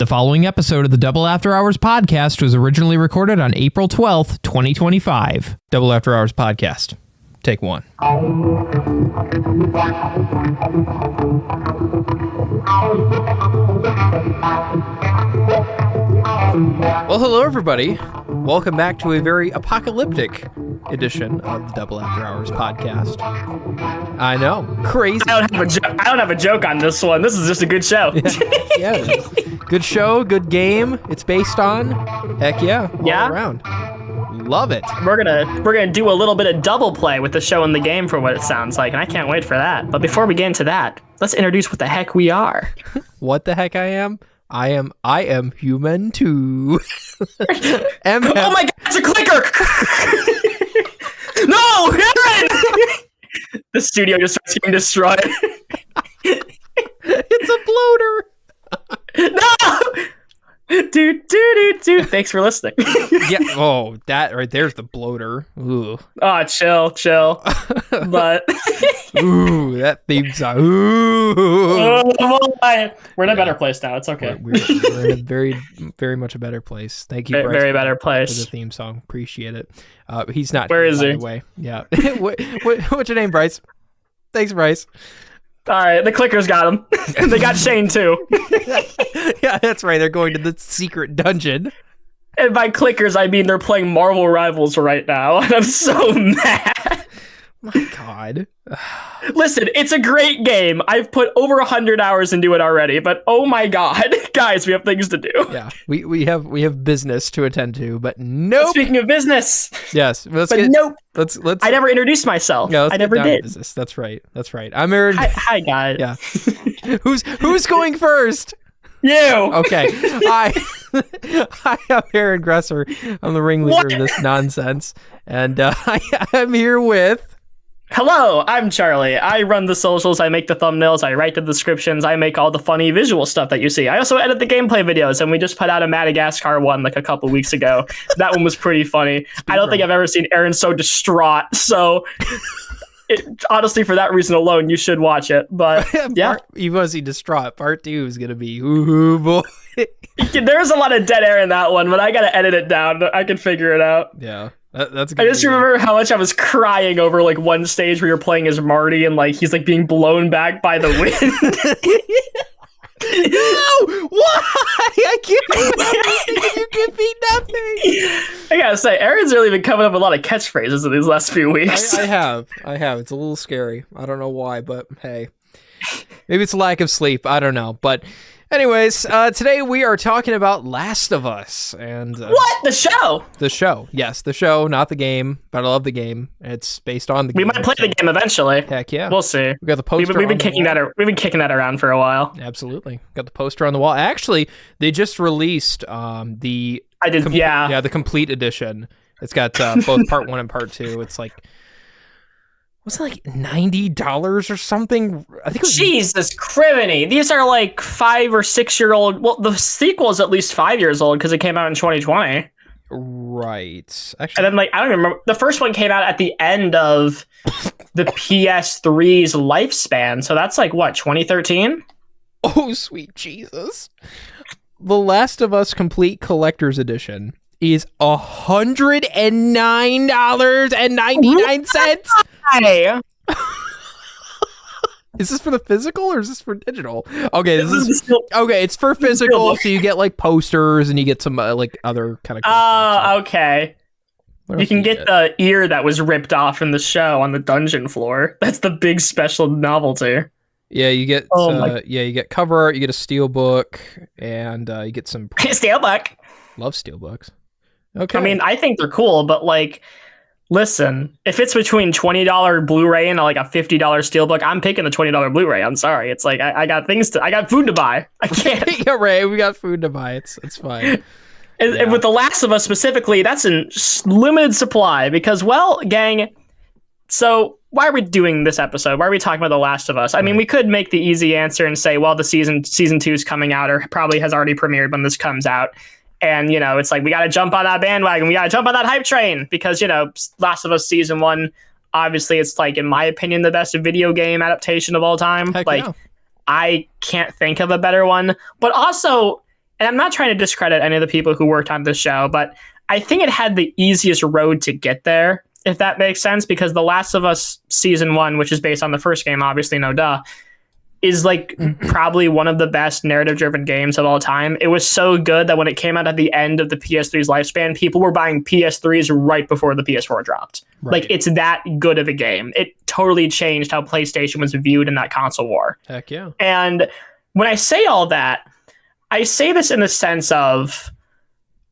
The following episode of the Double After Hours podcast was originally recorded on April 12th, 2025. Double After Hours podcast. Take one. Well, hello, everybody. Welcome back to a very apocalyptic edition of the Double After Hours podcast. I know. Crazy. I don't have a joke on this one. This is just a good show. Yeah, it is. Good show, good game. It's based on. Heck yeah. All around. Love it. We're gonna do a little bit of double play with the show and the game for what it sounds like, and I can't wait for that. But before we get into that, let's introduce what the heck we are. What the heck I am? I am human too. Oh my god, it's a clicker! No, Aaron! The studio just starts getting destroyed. It's a bloater. No! Dude. Thanks for listening. Yeah. Oh, that right there's the bloater. Ooh. Oh, chill. But ooh, that theme song. Ooh. Oh, we're in a better place now. It's okay. We're in a very, very much a better place. Thank you, Brice, very better place for the theme song. Appreciate it. He's not. Where here, is by he? The way. Yeah. What's your name, Brice? Thanks, Brice. All right, the clickers got him. They got Shane too. Yeah, that's right. They're going to the secret dungeon. And by clickers, I mean they're playing Marvel Rivals right now, and I'm so mad. My God. Listen, it's a great game. I've put over 100 hours into it already, but oh my God, guys, we have things to do. Yeah, we have business to attend to, but nope. Speaking of business, yes, Let's. I never introduced myself. Yeah, I never did. Business. That's right. I'm Aaron. Hi, guys. Yeah. Who's going first? You. Okay. I am Aaron Gresser. I'm the ringleader of this nonsense, and I'm here with. Hello, I'm Charlie. I run the socials, I make the thumbnails, I write the descriptions, I make all the funny visual stuff that you see. I also edit the gameplay videos, and we just put out a Madagascar one like a couple weeks ago. That one was pretty funny. I don't think I've ever seen Aaron so distraught, so honestly, for that reason alone, you should watch it. But yeah. He distraught. Part 2 is going to be, ooh, boy. There's a lot of dead air in that one, but I got to edit it down. I can figure it out. Yeah. That's I just remember how much I was crying over like one stage where you're playing as Marty and like he's like being blown back by the wind. No! Why? I can't. You give me nothing. I gotta say, Aaron's really been coming up with a lot of catchphrases in these last few weeks. I have. It's a little scary. I don't know why, but hey, maybe it's a lack of sleep. I don't know, but. Anyways, today we are talking about Last of Us and what? The show? The show, yes, the show, not the game, but I love the game. It's based on the game. We might play the game eventually. Heck yeah, we'll see. We got the poster. We've been kicking that around for a while. Absolutely, got the poster on the wall. Actually, they just released the complete edition. It's got both part 1 and part 2. It's like. Was it like $90 or something? I think it was. Jesus criminy. These are like 5 or 6 year old. Well, the sequel is at least 5 years old because it came out in 2020. Right. Actually, and then like I don't remember. The first one came out at the end of the PS3's lifespan. So that's like what, 2013? Oh, sweet Jesus. The Last of Us Complete Collector's Edition is $109.99. Hey. Is this for the physical or is this for digital? Okay, it's for physical, so you get like posters and you get some like other kind of. Okay. You can get the ear that was ripped off from the show on the dungeon floor. That's the big special novelty. Yeah, you get you get cover art, you get a steelbook, and you get some steelbook. Love steelbooks. Okay. I mean, I think they're cool, but like, listen, if it's between $20 Blu-ray and like a $50 steelbook, I'm picking the $20 Blu-ray. I'm sorry. It's like I got food to buy. I can't. Yeah, right. We got food to buy. It's fine. And with The Last of Us specifically, that's in limited supply because, well, gang. So why are we doing this episode? Why are we talking about The Last of Us? I mean, we could make the easy answer and say, well, the season 2 is coming out or probably has already premiered when this comes out. And, you know, it's like, we got to jump on that bandwagon. We got to jump on that hype train because, you know, Last of Us Season 1, obviously it's like, in my opinion, the best video game adaptation of all time. Heck like, yeah. I can't think of a better one. But also, and I'm not trying to discredit any of the people who worked on this show, but I think it had the easiest road to get there, if that makes sense, because The Last of Us Season 1, which is based on the first game, obviously, no duh, is like probably one of the best narrative-driven games of all time. It was so good that when it came out at the end of the PS3's lifespan, people were buying PS3s right before the PS4 dropped. Right. Like, it's that good of a game. It totally changed how PlayStation was viewed in that console war. Heck yeah. And when I say all that, I say this in the sense of,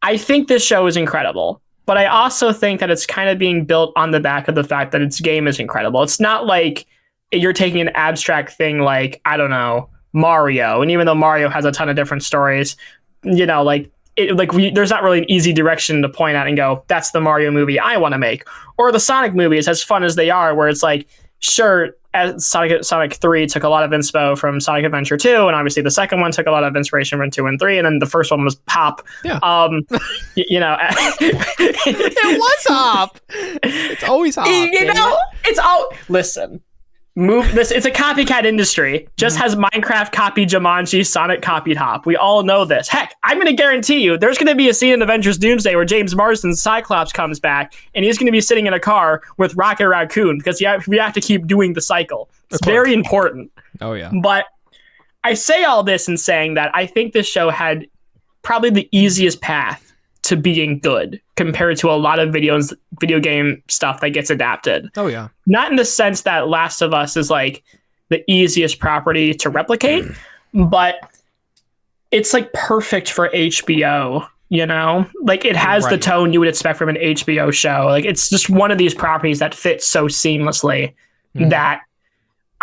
I think this show is incredible, but I also think that it's kind of being built on the back of the fact that its game is incredible. It's not like you're taking an abstract thing like, I don't know, Mario. And even though Mario has a ton of different stories, you know, like, there's not really an easy direction to point out and go, that's the Mario movie I want to make. Or the Sonic movies, as fun as they are, where it's like, sure, as Sonic 3 took a lot of inspo from Sonic Adventure 2, and obviously the second one took a lot of inspiration from 2 and 3, and then the first one was Pop. Yeah. You know, it was Hop. It's always Hop. You know, it's all. Listen. Move this. It's a copycat industry. Just has Minecraft copied Jumanji, Sonic copied Hop. We all know this. Heck, I'm going to guarantee you there's going to be a scene in Avengers Doomsday where James Marsden's Cyclops comes back and he's going to be sitting in a car with Rocket Raccoon because we have to keep doing the cycle. It's very important. Oh, yeah. But I say all this in saying that I think this show had probably the easiest path to being good compared to a lot of video game stuff that gets adapted. Oh, yeah. Not in the sense that Last of Us is like the easiest property to replicate, but it's like perfect for HBO, you know? Like it has the tone you would expect from an HBO show. Like it's just one of these properties that fits so seamlessly that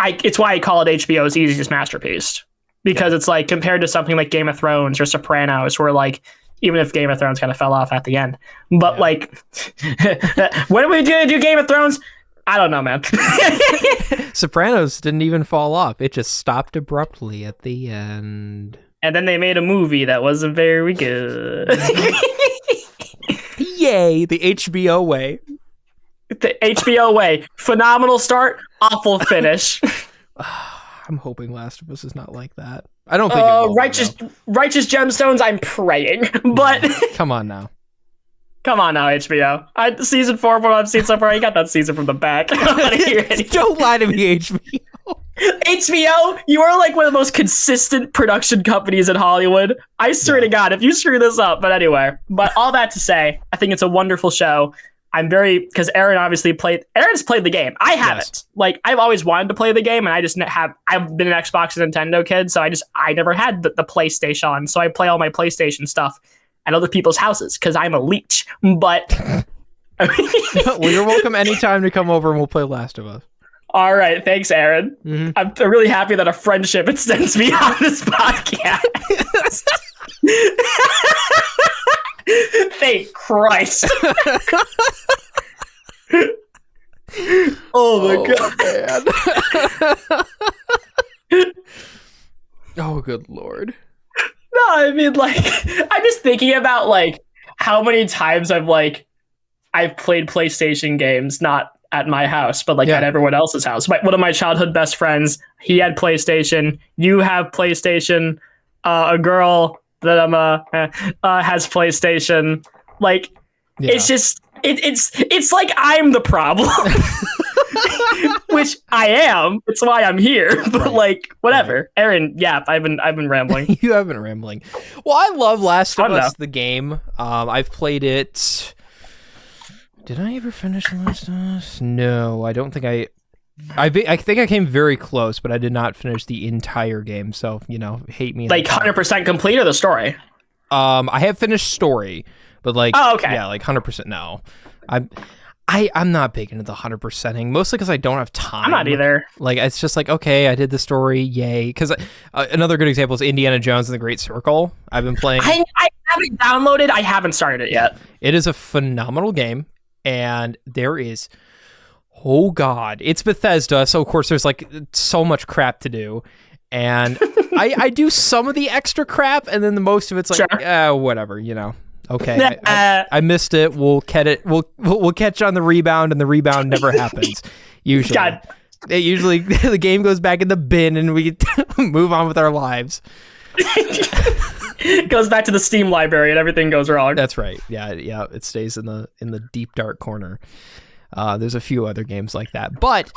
it's why I call it HBO's easiest masterpiece. Because it's like compared to something like Game of Thrones or Sopranos, where like, even if Game of Thrones kind of fell off at the end. But like, when are we going to do Game of Thrones? I don't know, man. Sopranos didn't even fall off. It just stopped abruptly at the end. And then they made a movie that wasn't very good. Yay, the HBO way. The HBO way. Phenomenal start, awful finish. I'm hoping Last of Us is not like that. I don't think it will, righteous gemstones, I'm praying. But come on now. Come on now, HBO. Season 4, what I've seen so far, I got that season from the back. I don't want to hear anything. Don't lie to me, HBO. HBO, you are like one of the most consistent production companies in Hollywood. I swear to God, if you screw this up. But anyway, all that to say, I think it's a wonderful show. I'm because Aaron obviously Aaron's played the game. I haven't. Yes. Like, I've always wanted to play the game, and I've been an Xbox and Nintendo kid, so I never had the PlayStation, so I play all my PlayStation stuff at other people's houses, because I'm a leech. But... Well, you're welcome anytime to come over and we'll play Last of Us. All right, thanks, Aaron. Mm-hmm. I'm really happy that a friendship extends beyond this podcast. Thank Christ. Oh my God. Man. Oh, good Lord. No, I mean, like, I'm just thinking about, like, how many times I've played PlayStation games, not at my house, but at everyone else's house. One of my childhood best friends, he had PlayStation. You have PlayStation. A girl that I'm has PlayStation. Like, it's just it's like I'm the problem, which I am. It's why I'm here. But like, whatever. Right. Aaron, I've been rambling. You have been rambling. Well, I love Last of Us, the game. I've played it. Did I ever finish Last of Us? No, I don't think I think I came very close, but I did not finish the entire game. So, hate me. Like 100% complete or the story? I have finished story, but like, oh, okay. Yeah, like 100% no. I'm not big into the 100%ing, mostly because I don't have time. I'm not either. Like, it's just like, okay, I did the story, yay. Because another good example is Indiana Jones and the Great Circle. I've been playing. I haven't downloaded. I haven't started it yet. It is a phenomenal game. And there is, oh God, it's Bethesda. So of course there's like so much crap to do. And I do some of the extra crap, and then the most of it's like, whatever, Okay, I missed it. We'll catch it. We'll catch on the rebound, and the rebound never happens. Usually, the game goes back in the bin, and we move on with our lives. Goes back to the Steam library and everything goes wrong. That's right. Yeah. It stays in the deep dark corner. There's a few other games like that, but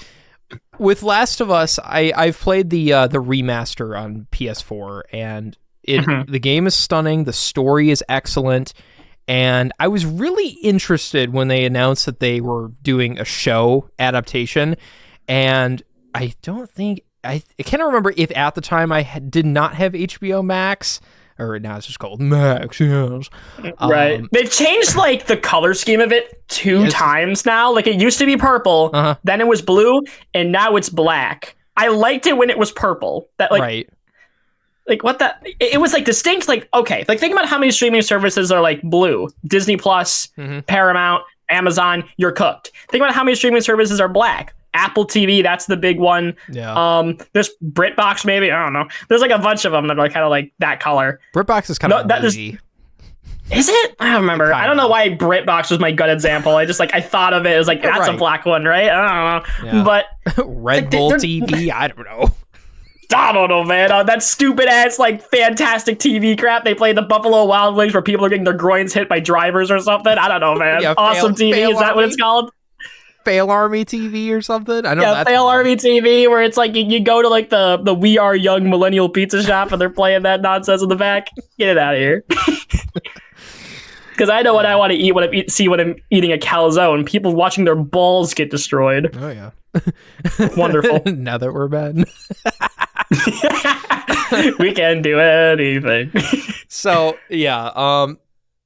with Last of Us, I've played the remaster on PS4, and the game is stunning. The story is excellent. And I was really interested when they announced that they were doing a show adaptation. And I can't remember if at the time I did not have HBO Max, or now it's just called Max. Yes. Right. They've changed like the color scheme of it two times now. Like it used to be purple, then it was blue, and now it's black. I liked it when it was purple. That like. Right. Like what that it was like distinct, like okay, like think about how many streaming services are like blue. Disney Plus, Paramount, Amazon, you're cooked. Think about how many streaming services are black. Apple TV, that's the big one. Yeah. There's BritBox maybe, I don't know. There's like a bunch of them that are kind of like that color. BritBox is kind of easy. Is it? I don't remember. I don't know why BritBox was my gut example. I just like I thought of it as like that's a black one, right? I don't know. Yeah. But Red Bull TV, I don't know. I don't know, man. That stupid ass, like, fantastic TV crap. They play the Buffalo Wild Wings where people are getting their groins hit by drivers or something. I don't know, man. Yeah, awesome TV. Is that what it's called? Fail Army TV or something? I know. Yeah, Fail Army TV, where it's like you go to like the We Are Young Millennial Pizza Shop and they're playing that nonsense in the back. Get it out of here. Because I know what I want to eat when I'm eating a calzone. People watching their balls get destroyed. Oh, yeah. Wonderful. Now that we're men. We can do anything. So yeah,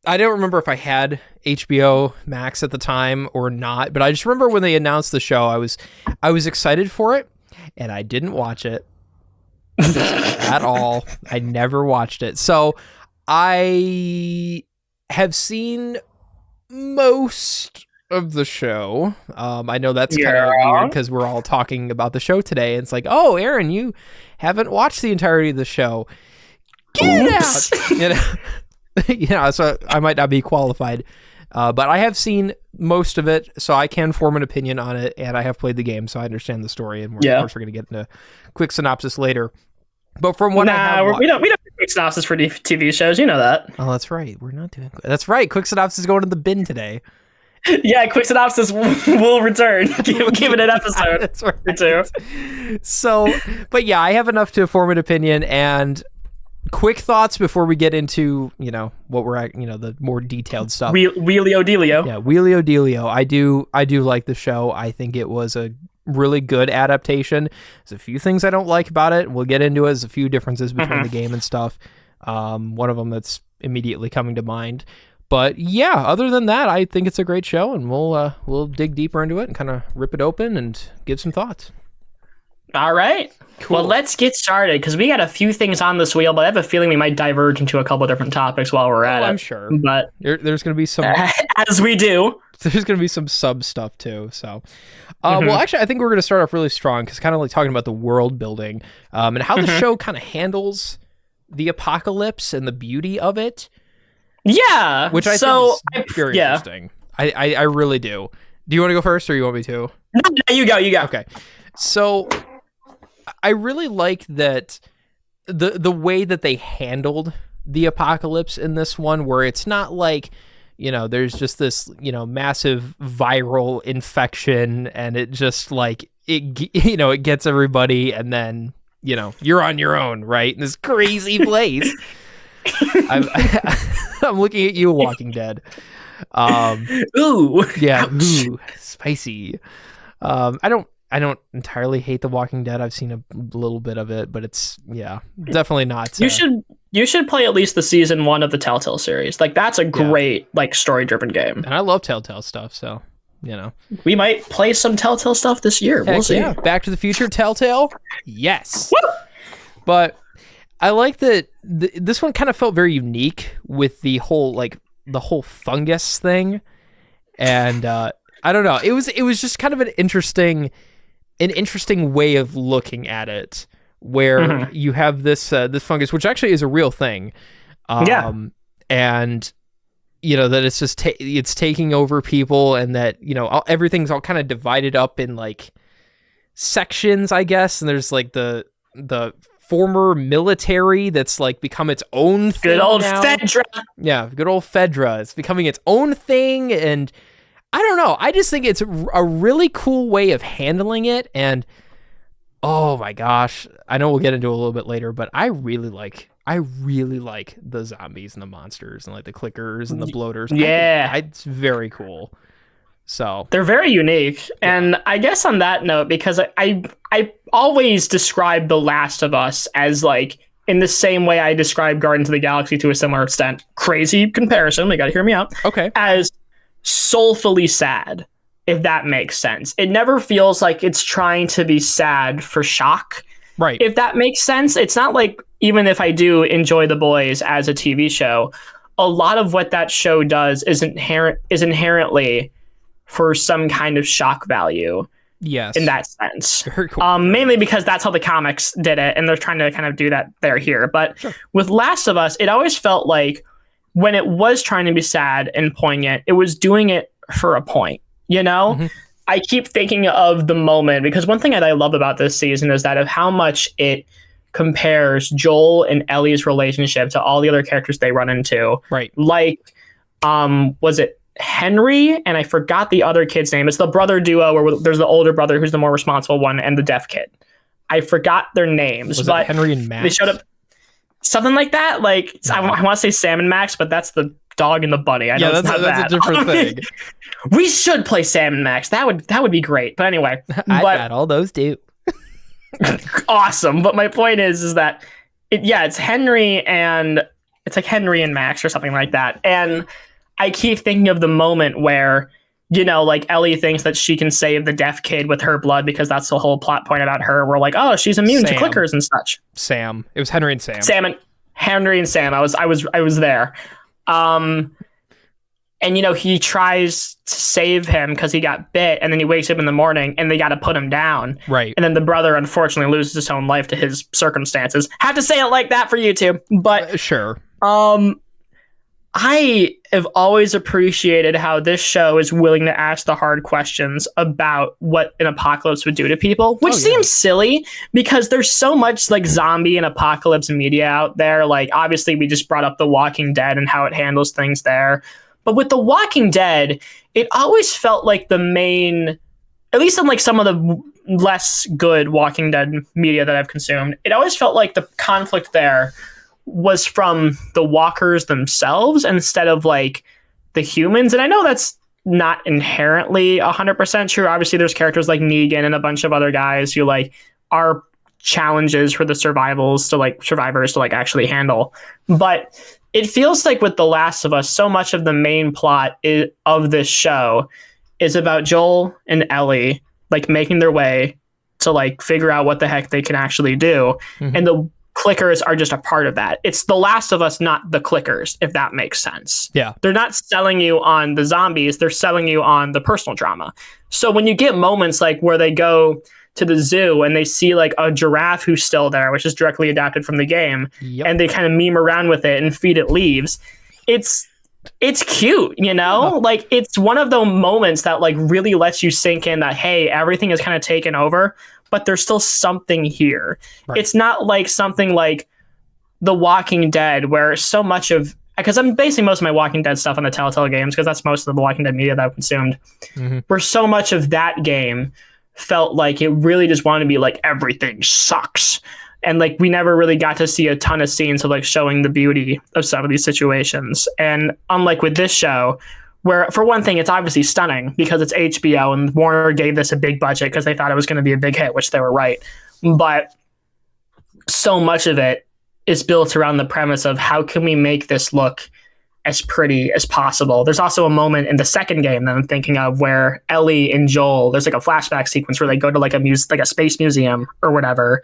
I don't remember if I had HBO Max at the time or not, but I just remember when they announced the show, I was excited for it, and I didn't watch it at all. I never watched it. So I have seen most of the show. I know that's kind of weird because we're all talking about the show today. And it's like, oh, Aaron, you haven't watched the entirety of the show. Get it out. So I might not be qualified, but I have seen most of it, so I can form an opinion on it, and I have played the game, so I understand the story. And of course, we're going to get into a quick synopsis later. But from what we don't do quick synopsis for TV shows. You know that. Oh, that's right. We're not doing. That's right. Quick synopsis is going to the bin today. Yeah, quick synopsis will return. Give it an episode. That's right. Or two. So, but yeah, I have enough to form an opinion, and quick thoughts before we get into, what we're at, the more detailed stuff. Wheelio Dealio. Yeah, Wheelio Dealio. I do like the show. I think it was a really good adaptation. There's a few things I don't like about it. We'll get into it. There's a few differences between the game and stuff. One of them that's immediately coming to mind. But yeah, other than that, I think it's a great show, and we'll dig deeper into it and kind of rip it open and give some thoughts. All right. Cool. Well, let's get started because we got a few things on this wheel, but I have a feeling we might diverge into a couple of different topics while we're at it. I'm sure. But there's going to be some... as we do. There's going to be some sub stuff too. So, well, actually, I think we're going to start off really strong because kind of like talking about the world building and how the show kind of handles the apocalypse and the beauty of it. Yeah. Which I think is very interesting. I really do. Do you want to go first or you want me to? No, you go. Okay. So I really like that the way that they handled the apocalypse in this one, where it's not like, there's just this, massive viral infection and it just like, it gets everybody and then, you're on your own, right? In this crazy place. I'm looking at you, Walking Dead. Ooh, yeah, ooh, spicy. I don't entirely hate The Walking Dead. I've seen a little bit of it, but it's definitely not. You should play at least the season 1 of the Telltale series. Like that's a great like story driven game. And I love Telltale stuff, so we might play some Telltale stuff this year. We'll see. Yeah. Back to the Future, Telltale, yes. Woo! But I like that this one kind of felt very unique with the whole fungus thing, and I don't know. It was just kind of an interesting way of looking at it, where you have this fungus, which actually is a real thing, and that it's just it's taking over people, and that everything's all kind of divided up in like sections, I guess, and there's like the former military that's like become its own thing. Good old now. Fedra. Yeah, good old Fedra. It's becoming its own thing, and I don't know. I just think it's a really cool way of handling it, and oh my gosh, I know we'll get into it a little bit later, but I really like the zombies and the monsters and like the clickers and the bloaters. Yeah, it's very cool. So they're very unique, and I guess on that note, because I always describe The Last of Us as like in the same way I describe Guardians of the Galaxy to a similar extent. Crazy comparison, you got to hear me out. Okay, as soulfully sad, if that makes sense. It never feels like it's trying to be sad for shock. Right. If that makes sense. It's not like, even if I do enjoy The Boys as a TV show, a lot of what that show does is inherently for some kind of shock value. Yes. In that sense. Very cool. Mainly because that's how the comics did it, and they're trying to kind of do that there here. But sure. With Last of Us, it always felt like when it was trying to be sad and poignant, it was doing it for a point, you know? Mm-hmm. I keep thinking of the moment, because one thing that I love about this season is that of how much it compares Joel and Ellie's relationship to all the other characters they run into. Right. Like, was it Henry? And I forgot the other kid's name. It's the brother duo where there's the older brother who's the more responsible one and the deaf kid. I forgot their names. Was but it Henry and Max? They showed up. Something like that. Like, no. I want to say Sam and Max, but that's the dog and the bunny. I know that's a different thing. We should play Sam and Max. That would be great. But anyway, I got all those too. Awesome. But my point is that it's Henry and it's like Henry and Max or something like that. And I keep thinking of the moment where, you know, like Ellie thinks that she can save the deaf kid with her blood because that's the whole plot point about her. We're like, oh, she's immune to clickers and such. Sam. It was Henry and Sam. Henry and Sam. I was there. And, you know, he tries to save him because he got bit, and then he wakes up in the morning and they got to put him down. Right. And then the brother, unfortunately, loses his own life to his circumstances. Have to say it like that for you two. But sure. I have always appreciated how this show is willing to ask the hard questions about what an apocalypse would do to people, which seems silly because there's so much like zombie and apocalypse media out there. Like, obviously, we just brought up The Walking Dead and how it handles things there. But with The Walking Dead, it always felt like the main, at least in like some of the less good Walking Dead media that I've consumed, it always felt like the conflict there was from the walkers themselves instead of like the humans. And I know that's not inherently 100% true. Obviously, there's characters like Negan and a bunch of other guys who like are challenges for the survivors to like actually handle. But it feels like with The Last of Us, so much of the main plot of this show is about Joel and Ellie like making their way to like figure out what the heck they can actually do. Mm-hmm. And the clickers are just a part of that. It's The Last of Us, not the clickers, if that makes sense. Yeah. They're not selling you on the zombies, they're selling you on the personal drama. So when you get moments like where they go to the zoo and they see like a giraffe who's still there, which is directly adapted from the game, and they kind of meme around with it and feed it leaves, it's cute, you know? Like, it's one of those moments that like really lets you sink in that, hey, everything is kind of taken over, but there's still something here. Right. It's not like something like The Walking Dead, where so much of, because I'm basing most of my Walking Dead stuff on the Telltale games, because that's most of the Walking Dead media that I've consumed, where so much of that game felt like it really just wanted to be like, everything sucks. And like, we never really got to see a ton of scenes of like showing the beauty of some of these situations. And unlike with this show, where for one thing, it's obviously stunning because it's HBO and Warner gave this a big budget because they thought it was going to be a big hit, which they were right. But so much of it is built around the premise of how can we make this look as pretty as possible. There's also a moment in the second game that I'm thinking of where Ellie and Joel, there's like a flashback sequence where they go to like a space museum or whatever,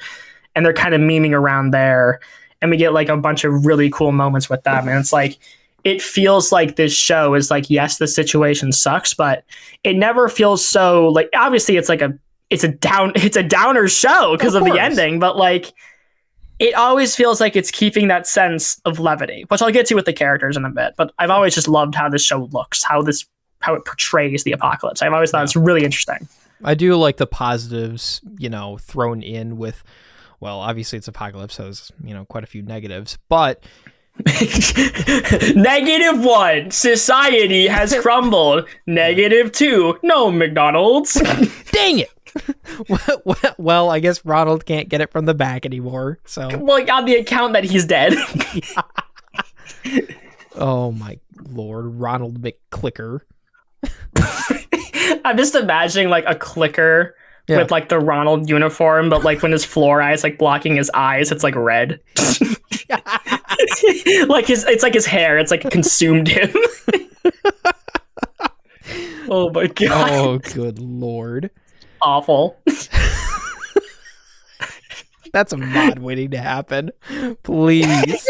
and they're kind of memeing around there, and we get like a bunch of really cool moments with them. And it's like, it feels like this show is like, yes, the situation sucks, but it never feels so like, obviously it's a downer show because of the ending, but like, it always feels like it's keeping that sense of levity, which I'll get to with the characters in a bit. But I've always just loved how this show looks, how it portrays the apocalypse. I've always thought it's really interesting. I do like the positives, you know, thrown in with well, obviously it's Apocalypse, so there's, quite a few negatives, but -1, society has crumbled. -2, no McDonald's. Dang it. Well, I guess Ronald can't get it from the back anymore. So, well, on the account that he's dead. Oh my Lord, Ronald McClicker. I'm just imagining like a clicker with like the Ronald uniform, but like when his fluoride is like blocking his eyes, it's like red. Like it's like his hair. It's like consumed him. Oh my God. Oh, good Lord. Awful. That's a mod waiting to happen. Please.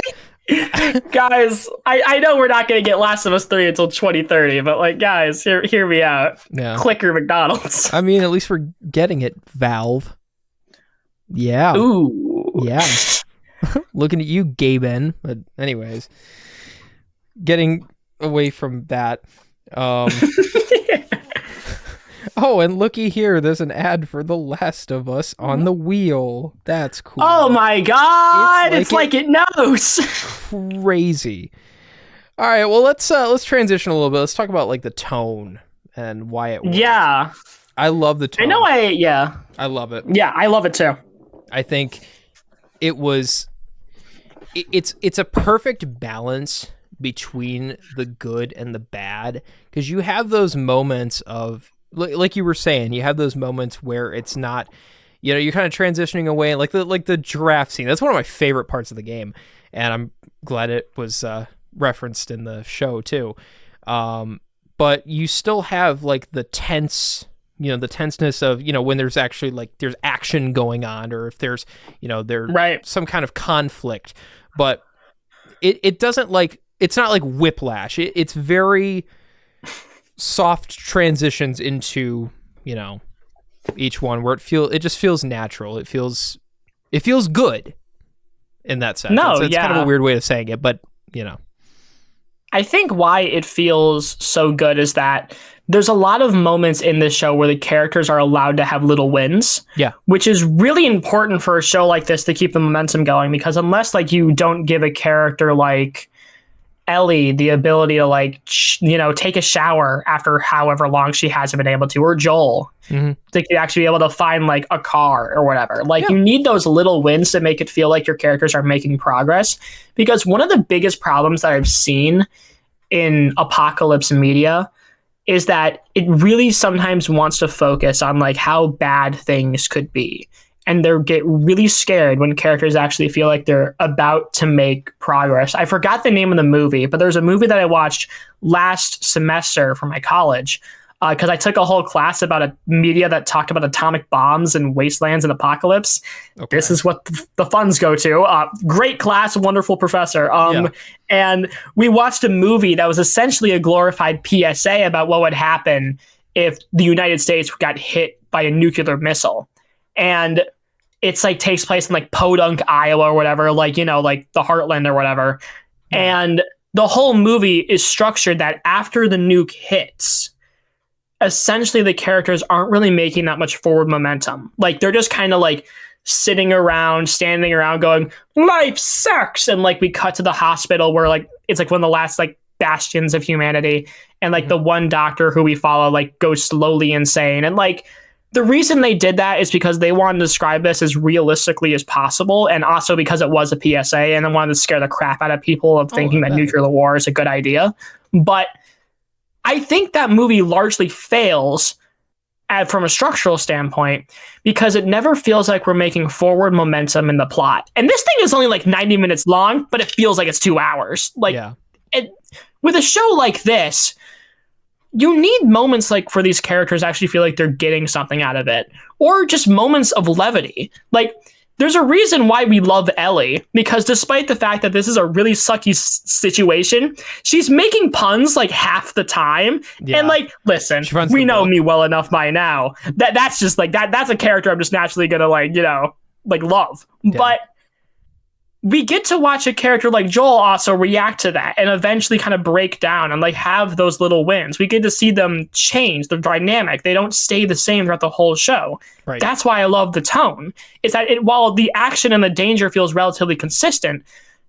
Guys, I know we're not going to get Last of Us 3 until 2030, but like, guys, hear me out. Yeah. Clicker McDonald's. I mean, at least we're getting it, Valve. Yeah. Ooh. Yeah. Looking at you, Gaben. But anyways, getting away from that. Oh, and looky here, there's an ad for The Last of Us on the wheel. That's cool. Oh my God, it's like it knows. Crazy. All right, well, let's transition a little bit. Let's talk about like the tone and why it works. Yeah. I love the tone. I love it. Yeah, I love it too. I think it's a perfect balance between the good and the bad, because you have those moments of, like you were saying, you have those moments where it's not, you're kind of transitioning away, like the giraffe scene. That's one of my favorite parts of the game, and I'm glad it was referenced in the show too. But you still have like the the tenseness of, when there's actually like there's action going on, or if there's, there's some kind of conflict. But it doesn't like, it's not like Whiplash. It's very soft transitions into, each one where it just feels natural. It feels good in that sense. It's kind of a weird way of saying it, but I think why it feels so good is that there's a lot of moments in this show where the characters are allowed to have little wins. Yeah. Which is really important for a show like this to keep the momentum going, because unless like you don't give a character like Ellie the ability to like, take a shower after however long she hasn't been able to, or Joel, to actually be able to find like a car or whatever. Like you need those little wins to make it feel like your characters are making progress. Because one of the biggest problems that I've seen in apocalypse media is that it really sometimes wants to focus on like how bad things could be. And they get really scared when characters actually feel like they're about to make progress. I forgot the name of the movie, but there's a movie that I watched last semester for my college, because I took a whole class about a media that talked about atomic bombs and wastelands and apocalypse. Okay. This is what the funds go to. Great class, wonderful professor. And we watched a movie that was essentially a glorified PSA about what would happen if the United States got hit by a nuclear missile. And it's like takes place in like Podunk, Iowa or whatever, like, like the Heartland or whatever. And the whole movie is structured that after the nuke hits, essentially the characters aren't really making that much forward momentum. Like they're just kind of like sitting around, standing around going, life sucks. And like we cut to the hospital where like it's like one of the last like bastions of humanity. And like the one doctor who we follow like goes slowly insane. And like the reason they did that is because they wanted to describe this as realistically as possible, and also because it was a PSA, and they wanted to scare the crap out of people of thinking that nuclear war is a good idea. But I think that movie largely fails from a structural standpoint because it never feels like we're making forward momentum in the plot. And this thing is only like 90 minutes long, but it feels like it's 2 hours. Like, with a show like this, you need moments like for these characters actually feel like they're getting something out of it, or just moments of levity. Like there's a reason why we love Ellie, because despite the fact that this is a really sucky situation, she's making puns like half the time. And like, listen, we know me well enough by now that's just like that's a character I'm just naturally gonna like, like love. Yeah. But we get to watch a character like Joel also react to that and eventually kind of break down and like have those little wins. We get to see them change the dynamic. They don't stay the same throughout the whole show. Right. That's why I love the tone. Is that while the action and the danger feels relatively consistent,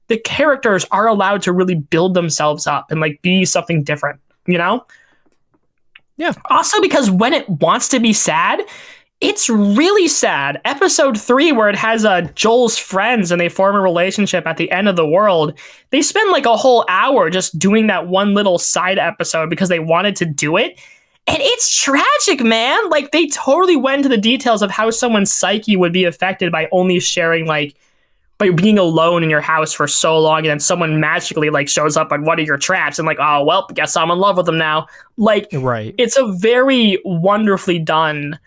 the characters are allowed to really build themselves up and like be something different, you know? Yeah. Also because when it wants to be sad, it's really sad. Episode 3, where it has Joel's friends and they form a relationship at the end of the world, they spend like a whole hour just doing that one little side episode because they wanted to do it. And it's tragic, man. Like, they totally went into the details of how someone's psyche would be affected by only sharing, like, by being alone in your house for so long, and then someone magically like shows up on one of your traps and like, oh, well, guess I'm in love with them now. Like, right. It's a very wonderfully done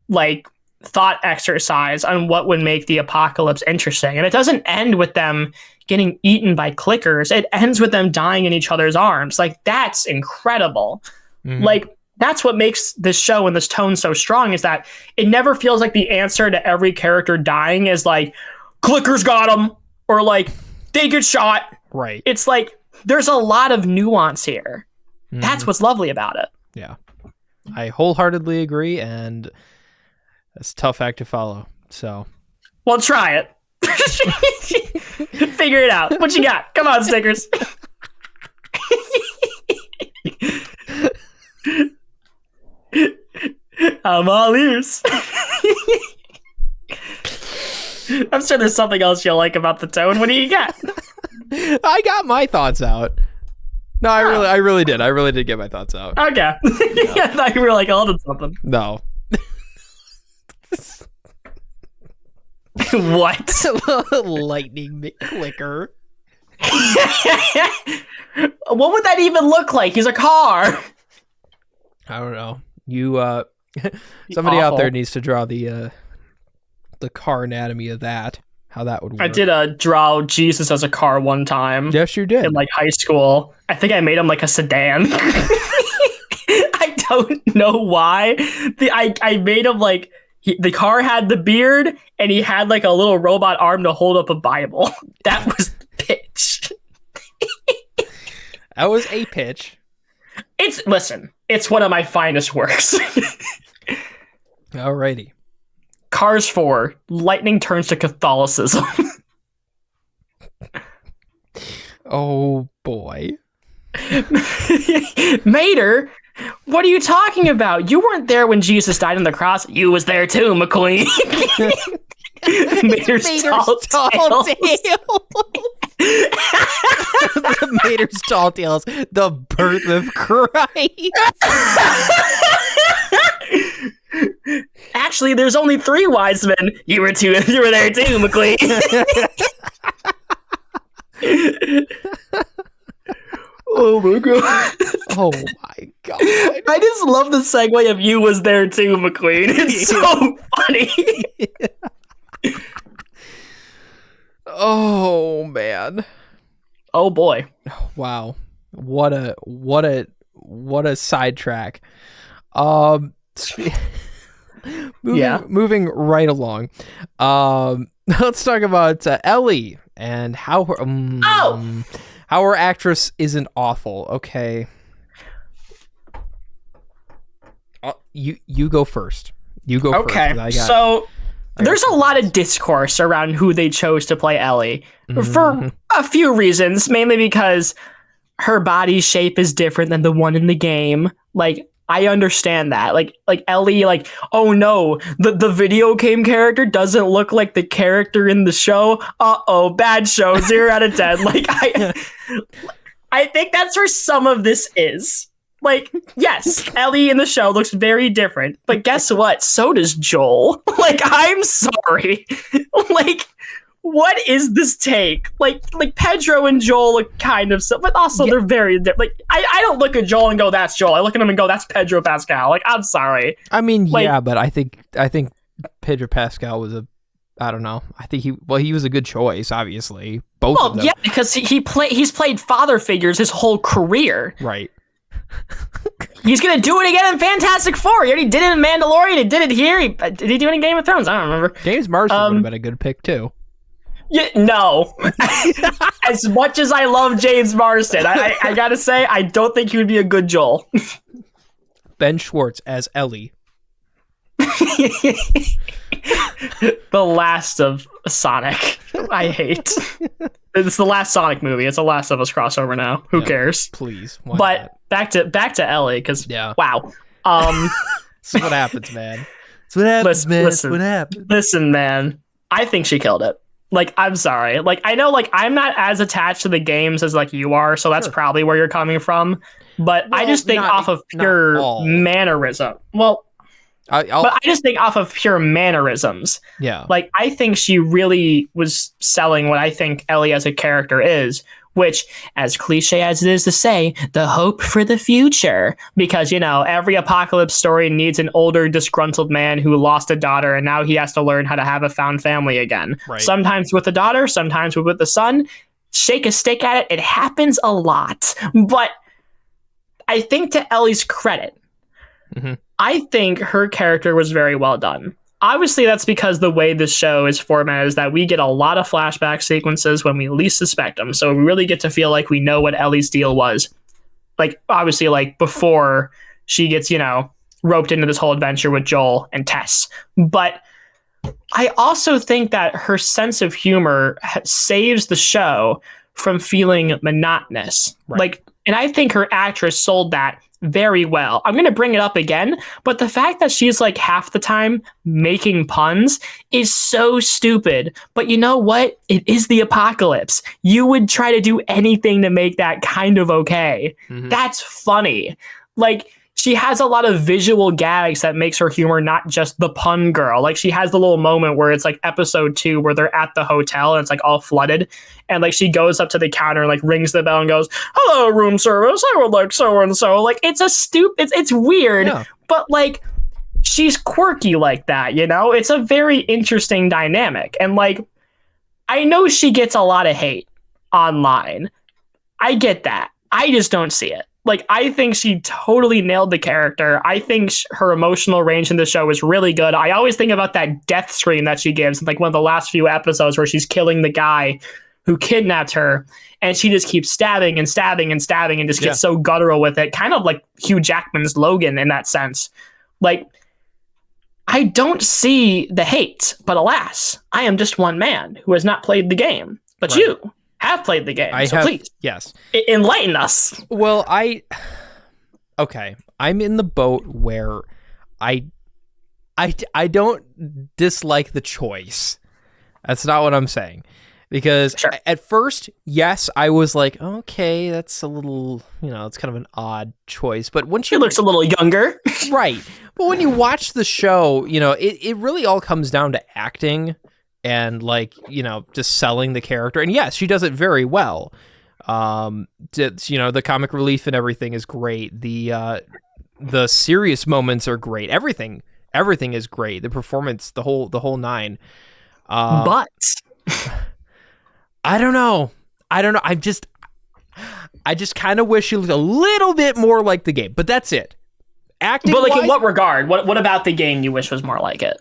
like thought exercise on what would make the apocalypse interesting. And it doesn't end with them getting eaten by clickers. It ends with them dying in each other's arms. Like, that's incredible. Mm-hmm. Like, that's what makes this show and this tone so strong, is that it never feels like the answer to every character dying is like, clickers got them, or like they get shot. Right. It's like there's a lot of nuance here. Mm-hmm. That's what's lovely about it. Yeah. I wholeheartedly agree, and it's a tough act to follow. So, well, try it. Figure it out. What you got? Come on, Stickers. I'm all ears. I'm sure there's something else you'll like about the tone. What do you got? I got my thoughts out. No, I really did. I really did get my thoughts out. Okay. Yeah. I thought you were like, oh, that's something. No. What? Lightning McClicker. What would that even look like? He's a car. I don't know. You somebody out there needs to draw the car anatomy of that. How that would work. I did draw Jesus as a car one time. Yes, you did. In like high school. I think I made him like a sedan. I don't know why. I made him like, the car had the beard and he had like a little robot arm to hold up a Bible. That was the pitch. That was a pitch. Listen, it's one of my finest works. Alrighty. Cars 4, lightning turns to Catholicism. Oh boy. Mater, what are you talking about? You weren't there when Jesus died on the cross. You was there too, McQueen. Mater's tall tales. The Mater's tall tales. The birth of Christ. Actually, there's only 3 wise men. You were there too, McQueen. Oh my god. Oh my god. I just love the segue of you was there too, McQueen. It's so funny. Oh man. Oh boy. Wow. What a sidetrack. Moving right along. Let's talk about Ellie and how her actress isn't awful. Okay. You go first. Okay. So there's a lot of discourse around who they chose to play Ellie for a few reasons, mainly because her body shape is different than the one in the game. Like, I understand that. Like Ellie, like, oh no, the video game character doesn't look like the character in the show. Uh-oh, bad show, 0 out of 10. Like, I think that's where some of this is. Like, yes, Ellie in the show looks very different, but guess what? So does Joel. Like, I'm sorry. Like, what is this take? Like Pedro and Joel look kind of so, but also they're very different. Like, I don't look at Joel and go, that's Joel. I look at him and go, that's Pedro Pascal. Like, I'm sorry. I mean, like, yeah, but I think Pedro Pascal was I don't know. I think he was a good choice, obviously. Both of them. Yeah, because he's played father figures his whole career. Right. He's gonna do it again in Fantastic Four. He already did it in Mandalorian. He did it here. Did he do it in Game of Thrones? I don't remember. James Marsden would have been a good pick too. Yeah, no. As much as I love James Marsden, I gotta say, I don't think he would be a good Joel. Ben Schwartz as Ellie. The last of Sonic. I hate. It's the last Sonic movie. It's a Last of Us crossover now. Who cares? Please. But back to Ellie, because wow. This is what happens, man. That's what happens, man. That's what happens. Listen, man. I think she killed it. Like, I'm sorry. Like, I know, like, I'm not as attached to the games as, like, you are, so that's probably where you're coming from. But I just think off of pure mannerism. Well, but I just think off of pure mannerisms. Yeah. Like, I think she really was selling what I think Ellie as a character is, which, as cliche as it is to say, the hope for the future. Because, you know, every apocalypse story needs an older, disgruntled man who lost a daughter, and now he has to learn how to have a found family again. Right. Sometimes with the daughter, sometimes with the son. Shake a stick at it. It happens a lot. But I think to Ellie's credit, I think her character was very well done. Obviously, that's because the way this show is formatted is that we get a lot of flashback sequences when we least suspect them. So we really get to feel like we know what Ellie's deal was. Like, obviously, like, before she gets, you know, roped into this whole adventure with Joel and Tess. But I also think that her sense of humor saves the show from feeling monotonous. Right. Like, and I think her actress sold that very well. I'm going to bring it up again, but the fact that she's like half the time making puns is so stupid. But you know what? It is the apocalypse. You would try to do anything to make that kind of okay. That's funny. Like, she has a lot of visual gags that makes her humor not just the pun girl. Like, she has the little moment where it's like episode 2 where they're at the hotel and it's like all flooded. And like she goes up to the counter and like rings the bell and goes, "Hello, room service. I would like so and so." Like, it's a it's weird, but like she's quirky like that, you know? It's a very interesting dynamic. And like, I know she gets a lot of hate online. I get that. I just don't see it. Like, I think she totally nailed the character. I think her emotional range in the show is really good. I always think about that death scream that she gives in like one of the last few episodes where she's killing the guy who kidnapped her, and she just keeps stabbing and stabbing and stabbing and just gets so guttural with it. Kind of like Hugh Jackman's Logan in that sense. Like, I don't see the hate, but alas, I am just one man who has not played the game. But you have played the game, please. Yes. Enlighten us. Well, I'm in the boat where I don't dislike the choice. That's not what I'm saying. Because at first, yes, I was like, okay, that's a little, you know, it's kind of an odd choice. But when she looks a little younger. Right. But when you watch the show, you know, it really all comes down to acting and, like, you know, just selling the character. And yes, she does it very well. You know, the comic relief and everything is great. The serious moments are great. Everything is great. The performance, the whole nine. But I don't know. I just kind of wish she looked a little bit more like the game, but that's it. Acting, but like, in what regard? What about the game you wish was more like it?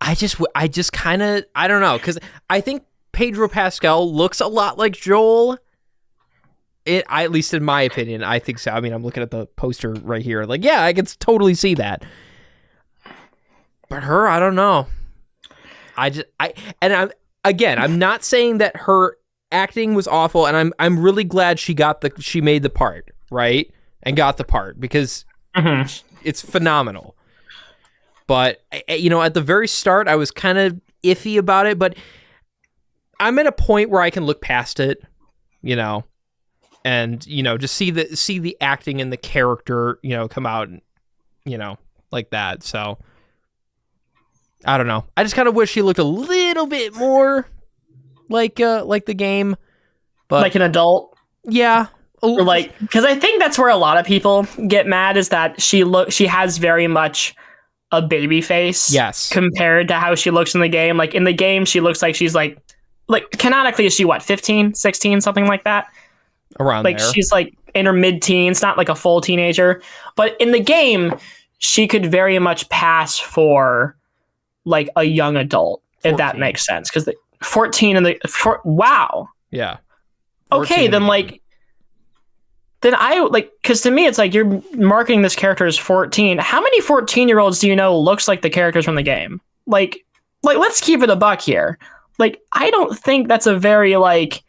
I just kind of, I don't know, because I think Pedro Pascal looks a lot like Joel. At least in my opinion, I think so. I mean, I'm looking at the poster right here. Like, yeah, I can totally see that. But her, I don't know. I'm not saying that her acting was awful, and I'm really glad she made the part, right? And got the part, because it's phenomenal. But, you know, at the very start, I was kind of iffy about it, but I'm at a point where I can look past it, you know, and, you know, just see the acting and the character, you know, come out, you know, like that. So I don't know. I just kind of wish she looked a little bit more like the game, but like an adult. Yeah. Or like, because I think that's where a lot of people get mad, is that she has very much a baby face. Yes. Compared to how she looks in the game. Like, in the game, she looks like she's like canonically, is she what, 15, 16, something like that? Around like there. She's like in her mid-teens, not like a full teenager. But in the game, she could very much pass for like a young adult, 14. If that makes sense. Because 14 and wow. Yeah. Okay, then like, then I like, because to me it's like you're marketing this character as 14. How many 14-year-olds do you know looks like the characters from the game? Like let's keep it a buck here. Like, I don't think that's a very like,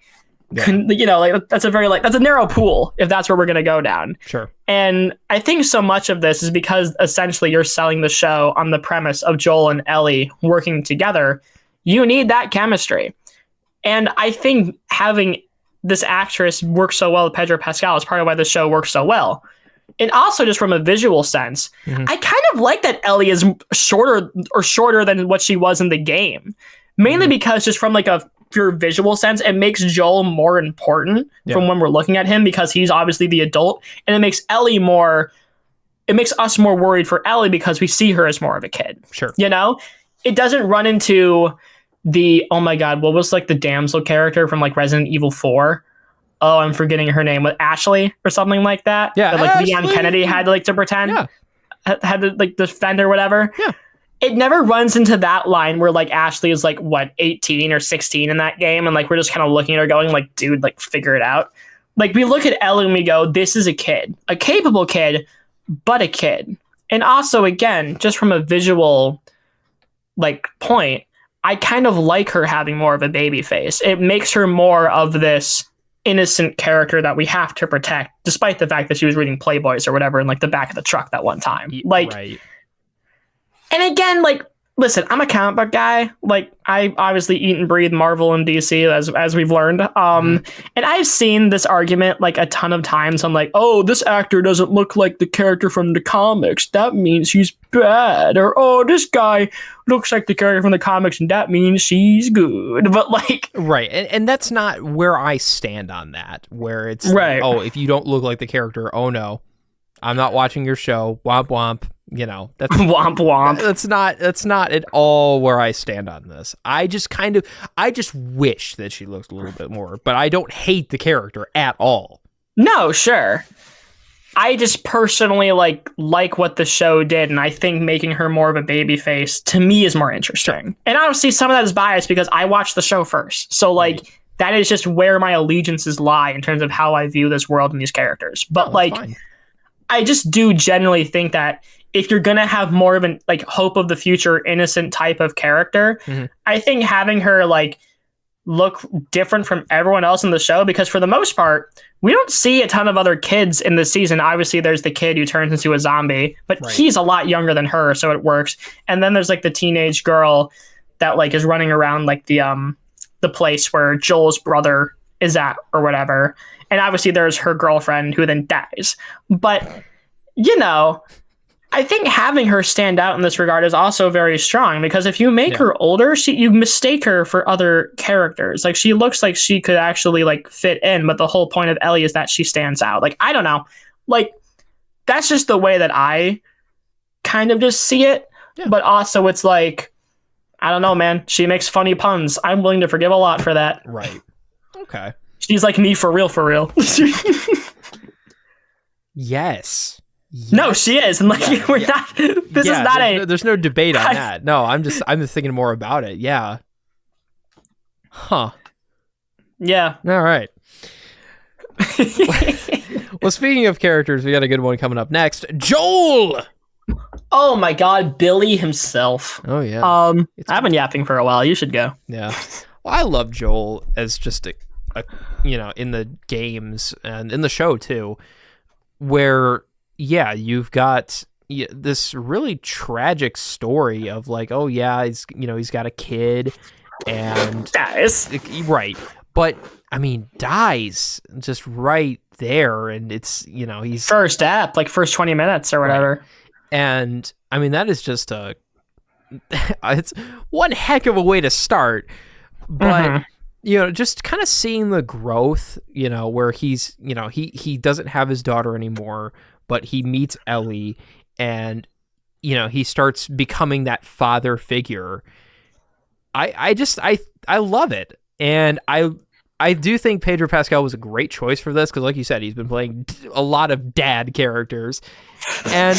that's a very like, that's a narrow pool if that's where we're gonna go down. Sure. And I think so much of this is because essentially you're selling the show on the premise of Joel and Ellie working together. You need that chemistry, and I think having this actress work so well with Pedro Pascal is part of why the show works so well. And also just from a visual sense, I kind of like that Ellie is shorter than what she was in the game. Mainly because just from like a pure visual sense, it makes Joel more important from when we're looking at him because he's obviously the adult. And it makes it makes us more worried for Ellie because we see her as more of a kid. Sure. You know? It doesn't run into oh my God, what was like the damsel character from like Resident Evil 4? Oh, I'm forgetting her name, with Ashley or something like that. Yeah, that, like Ashley. Leon Kennedy had to like to pretend, had to like defend or whatever. Yeah, it never runs into that line where like Ashley is like 18 or 16 in that game, and like we're just kind of looking at her going like, dude, like figure it out. Like we look at Ellie and we go, this is a kid, a capable kid, but a kid. And also, again, just from a visual like point, I kind of like her having more of a baby face. It makes her more of this innocent character that we have to protect, despite the fact that she was reading Playboys or whatever in like the back of the truck that one time. Like, right. And again, like, listen, I'm a comic book guy. Like, I obviously eat and breathe Marvel and DC, as we've learned. And I've seen this argument like a ton of times. I'm like, oh, this actor doesn't look like the character from the comics. That means he's bad. Or, oh, this guy looks like the character from the comics, and that means she's good. But like, right, and that's not where I stand on that. Where it's right. Like, oh, if you don't look like the character, oh no, I'm not watching your show. Womp womp. You know, that's womp womp. That's not at all where I stand on this. I just wish that she looked a little bit more, but I don't hate the character at all. No, sure. I just personally like what the show did, and I think making her more of a baby face to me is more interesting. And obviously some of that is biased because I watched the show first. So like that is just where my allegiances lie in terms of how I view this world and these characters. But fine. I just do generally think that if you're going to have more of an like hope of the future, innocent type of character, I think having her like look different from everyone else in the show, because for the most part, we don't see a ton of other kids in this season. Obviously there's the kid who turns into a zombie, but he's a lot younger than her. So it works. And then there's like the teenage girl that like is running around like the place where Joel's brother is at or whatever. And obviously there's her girlfriend who then dies. But, you know, I think having her stand out in this regard is also very strong, because if you make her older, you mistake her for other characters. Like she looks like she could actually like fit in, but the whole point of Ellie is that she stands out. Like, I don't know. Like, that's just the way that I kind of just see it. Yeah. But also it's like, I don't know, man. She makes funny puns. I'm willing to forgive a lot for that. Right. Okay. She's like me for real, for real. Yes. No, she is. And like we're not this is not there's no debate on that. No, I'm just thinking more about it. Yeah. Huh. Yeah. All right. Well, speaking of characters, we got a good one coming up next. Joel. Oh my God, Billy himself. Oh yeah. I've been yapping for a while. You should go. Yeah. Well, I love Joel as just a in the games and in the show too, where you've got this really tragic story of like, oh yeah, he's got a kid and dies. Right. But I mean, dies just right there, and it's he's first 20 minutes or whatever. Right. And I mean, that is just it's one heck of a way to start, but just kind of seeing the growth, where he's, he doesn't have his daughter anymore, but he meets Ellie and, he starts becoming that father figure. I love it. And I do think Pedro Pascal was a great choice for this because, like you said, he's been playing a lot of dad characters, and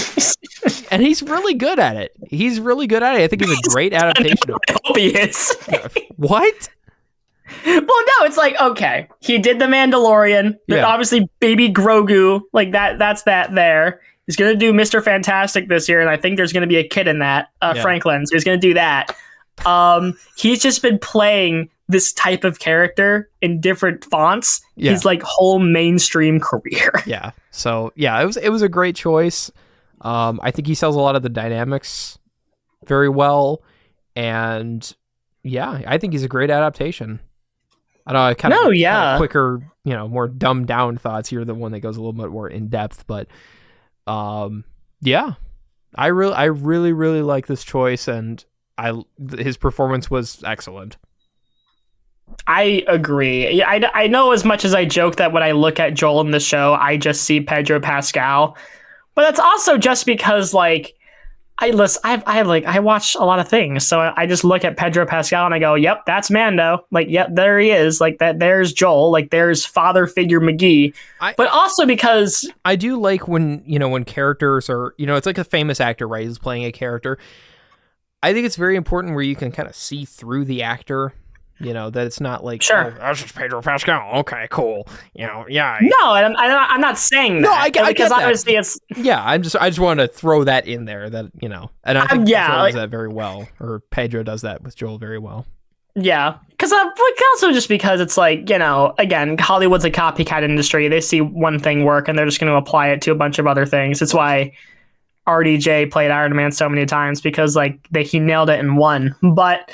he's really good at it. He's really good at it. I think he's a great adaptation. I hope he is. What? Well, no, it's like, okay, he did The Mandalorian. Yeah. Obviously, Baby Grogu, like that's that there. He's going to do Mr. Fantastic this year, and I think there's going to be a kid in that, Franklin, so he's going to do that. He's just been playing this type of character in different fonts his like whole mainstream career. Yeah. So yeah, it was a great choice. I think he sells a lot of the dynamics very well, and yeah, I think he's a great adaptation. I know I kind of quicker, more dumbed down thoughts. You're the one that goes a little bit more in depth, but yeah, I really like this choice, and his performance was excellent. I agree. I know as much as I joke that when I look at Joel in the show, I just see Pedro Pascal, but that's also just because like I watch a lot of things, so I just look at Pedro Pascal and I go, "Yep, that's Mando." Like, "Yep, there he is." Like that. There's Joel. Like there's father figure McGee. But also because I do like when when characters are it's like a famous actor, right? He's playing a character. I think it's very important where you can kind of see through the actor. That it's not like, sure, that's just Pedro Pascal. Okay, cool. Yeah. No, I'm not saying that. No, I get that. Obviously it's. Yeah, I just want to throw that in there that and I think Joel does that very well, or Pedro does that with Joel very well. Yeah, because also just because it's like again, Hollywood's a copycat industry. They see one thing work and they're just going to apply it to a bunch of other things. It's why RDJ played Iron Man so many times because he nailed it in one, but.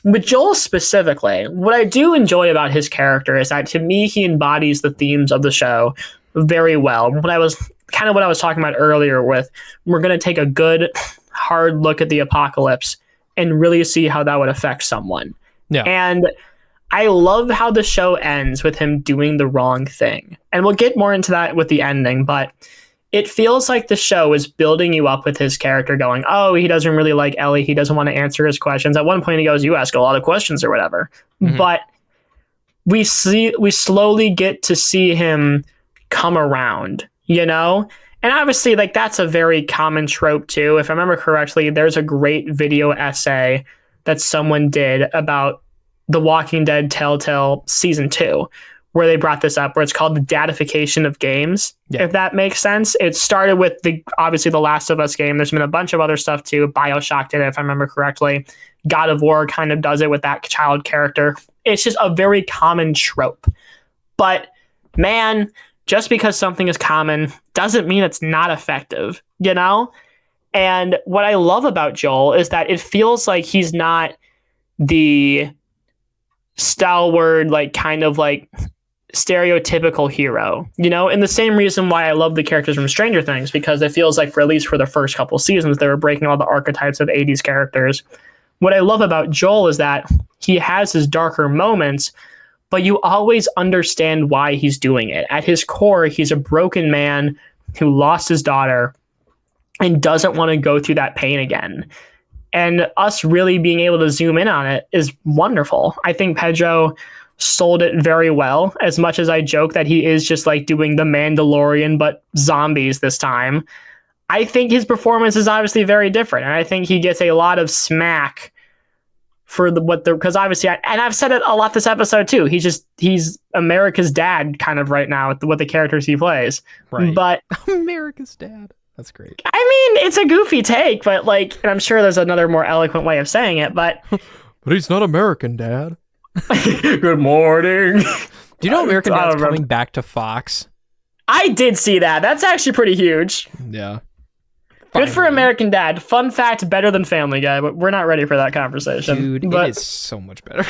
With Joel specifically, what I do enjoy about his character is that to me, he embodies the themes of the show very well. What I was talking about earlier with, we're going to take a good hard look at the apocalypse and really see how that would affect someone. Yeah. And I love how the show ends with him doing the wrong thing. And we'll get more into that with the ending, but it feels like the show is building you up with his character going, oh, he doesn't really like Ellie. He doesn't want to answer his questions. At one point he goes, you ask a lot of questions or whatever. Mm-hmm. But we slowly get to see him come around, And obviously that's a very common trope too. If I remember correctly, there's a great video essay that someone did about The Walking Dead Telltale Season 2. Where they brought this up, where it's called the dadification of games, if that makes sense. It started with obviously the Last of Us game. There's been a bunch of other stuff too. BioShock did it, if I remember correctly. God of War kind of does it with that child character. It's just a very common trope. But man, just because something is common doesn't mean it's not effective, And what I love about Joel is that it feels like he's not the stalwart, stereotypical hero, and the same reason why I love the characters from Stranger Things, because it feels like at least for the first couple seasons, they were breaking all the archetypes of 80s characters. What I love about Joel is that he has his darker moments, but you always understand why he's doing it. At his core, he's a broken man who lost his daughter and doesn't want to go through that pain again. And us really being able to zoom in on it is wonderful. I think Pedro sold it very well, as much as I joke that he is just doing The Mandalorian but zombies this time. I think his performance is obviously very different, and I think he gets a lot of smack for because obviously and I've said it a lot this episode too, he's America's dad kind of right now with the characters he plays, right? But America's dad, that's great. I mean, it's a goofy take, but and I'm sure there's another more eloquent way of saying it, but he's not American Dad. Good morning. Do you know American Dad's coming back to Fox? I did see that. That's actually pretty huge. Yeah. Good for American Dad. Fun fact, better than Family Guy, but we're not ready for that conversation. Dude, it is so much better.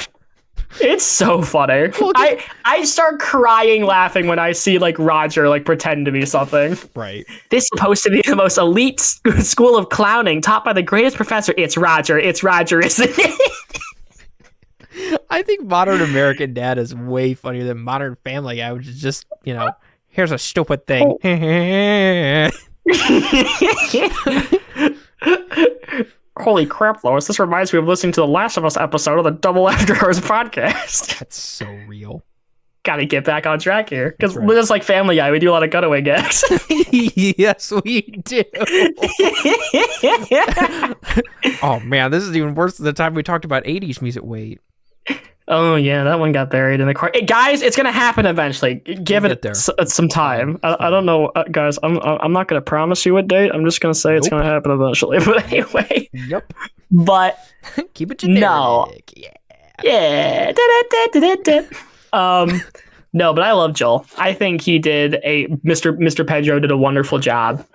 It's so funny. Well, I start crying laughing when I see Roger pretend to be something. Right. This is supposed to be the most elite school of clowning, taught by the greatest professor. It's Roger, isn't it? I think Modern American Dad is way funnier than Modern Family Guy, which is just, here's a stupid thing. Holy crap, Lois. This reminds me of listening to the Last of Us episode of the Double After Hours podcast. That's so real. gotta get back on track here because we're just like Family Guy. We do a lot of cutaway gags. Yes, we do. Oh man, this is even worse than the time we talked about 80s music. Wait. Oh yeah, that one got buried in the car. Hey, guys, it's gonna happen eventually. Give it some time. I don't know, guys. I'm not gonna promise you a date. I'm just gonna say it's gonna happen eventually. But anyway. Yep. But keep it generic. No. Yeah. No, but I love Joel. I think he did Mr. Pedro did a wonderful job.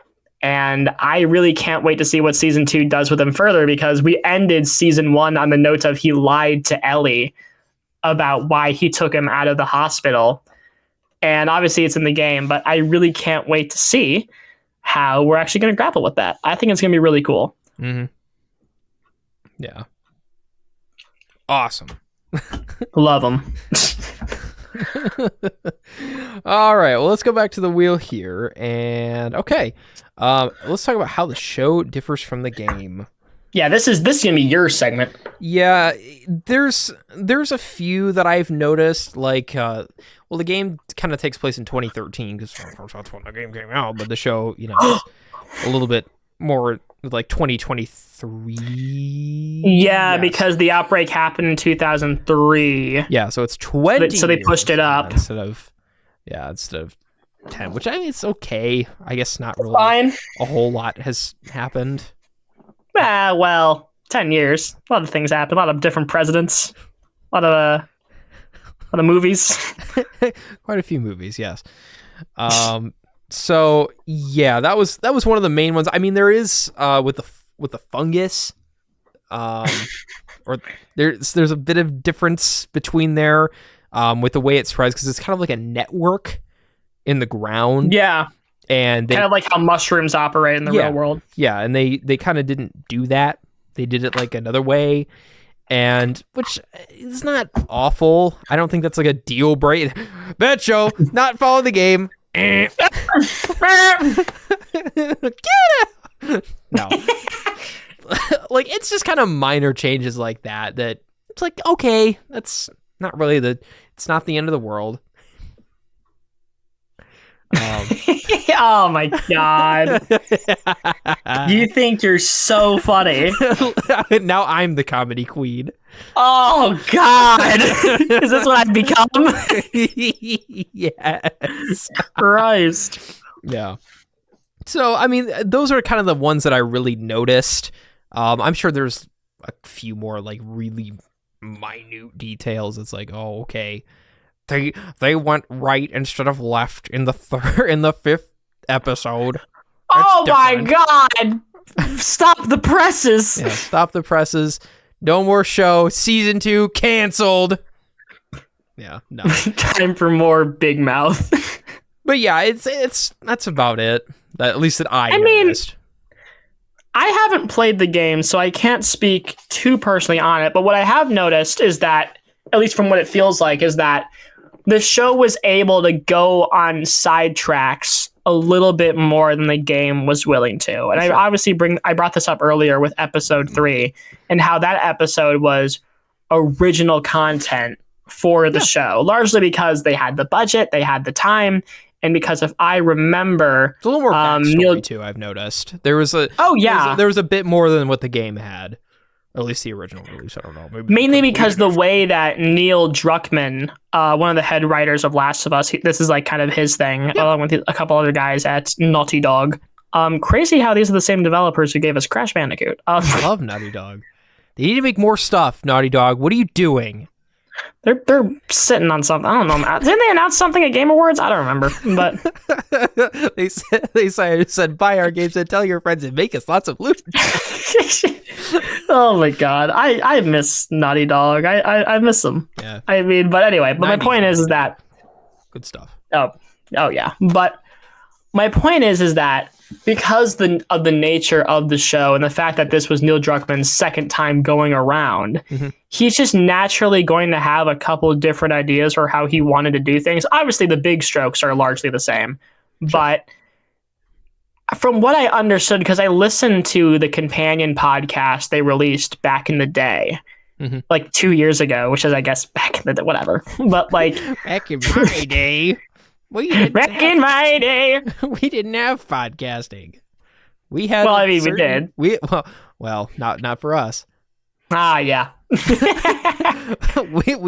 And I really can't wait to see what season 2 does with him further, because we ended season 1 on the note of he lied to Ellie about why he took him out of the hospital. And obviously it's in the game, but I really can't wait to see how we're actually going to grapple with that. I think it's going to be really cool. Mm-hmm. Yeah. Awesome. Love him. All right, well, let's go back to the wheel here. And okay, let's talk about how the show differs from the game. Yeah, this is gonna be your segment. Yeah, there's a few that I've noticed. Like, well, the game kind of takes place in 2013 because that's when the game came out. But the show, is a little bit more like 2023. Yeah, yes. Because the outbreak happened in 2003. Yeah, so it's 20. So they pushed it up instead of 10, which I mean it's okay. I guess not really. Fine. A whole lot has happened. Well, 10 years. A lot of things happened. A lot of different presidents. A lot of movies. Quite a few movies, yes. So yeah, that was one of the main ones. I mean, there is with the fungus, or there's a bit of difference between there with the way it spreads, because it's kind of like a network in the ground. Yeah. And kind of like how mushrooms operate in the real world. Yeah, and they kind of didn't do that. They did it like another way, and which is not awful. I don't think that's like a deal breaker. Bad show, not follow the game. Get out! No. Like, it's just kind of minor changes like that it's like, okay, that's not really it's not the end of the world. Oh my god. You think you're so funny. Now I'm the comedy queen. Oh god. Is this what I've become? Yes. Christ. Yeah. So, I mean, those are kind of the ones that I really noticed. I'm sure there's a few more like really minute details. It's like, oh, okay. They went right instead of left in the fifth episode. That's oh different. My god! Stop the presses. Yeah, stop the presses. No more show. Season 2 canceled. Yeah, no. Time for more Big Mouth. But yeah, it's that's about it. At least that I noticed. I haven't played the game, so I can't speak too personally on it. But what I have noticed is that, at least from what it feels like, is that the show was able to go on sidetracks a little bit more than the game was willing to. And sure. I brought this up earlier with episode 3 and how that episode was original content for the show, largely because they had the budget, they had the time, and because if I remember, it's a little more backstory too. I've noticed there was a there was a bit more than what the game had. At least the original release, I don't know. Mainly because the way that Neil Druckmann, one of the head writers of Last of Us, this is like kind of his thing, along with a couple other guys at Naughty Dog. Crazy how these are the same developers who gave us Crash Bandicoot. I love Naughty Dog. They need to make more stuff, Naughty Dog. What are you doing? They're sitting on something. I don't know. Didn't they announce something at Game Awards? I don't remember. But they said buy our games and tell your friends and make us lots of loot. Oh my god, I miss Naughty Dog. I miss them. Yeah. I mean, but anyway, but my point is that good stuff. Oh yeah. But my point is that because of the nature of the show and the fact that this was Neil Druckmann's second time going around, he's just naturally going to have a couple of different ideas for how he wanted to do things. Obviously, the big strokes are largely the same, sure. But from what I understood, because I listened to the companion podcast they released back in the day, like 2 years ago, which is, I guess, back in the whatever. But like back in my day, we didn't have podcasting. We had we did. Well, not for us. Yeah. we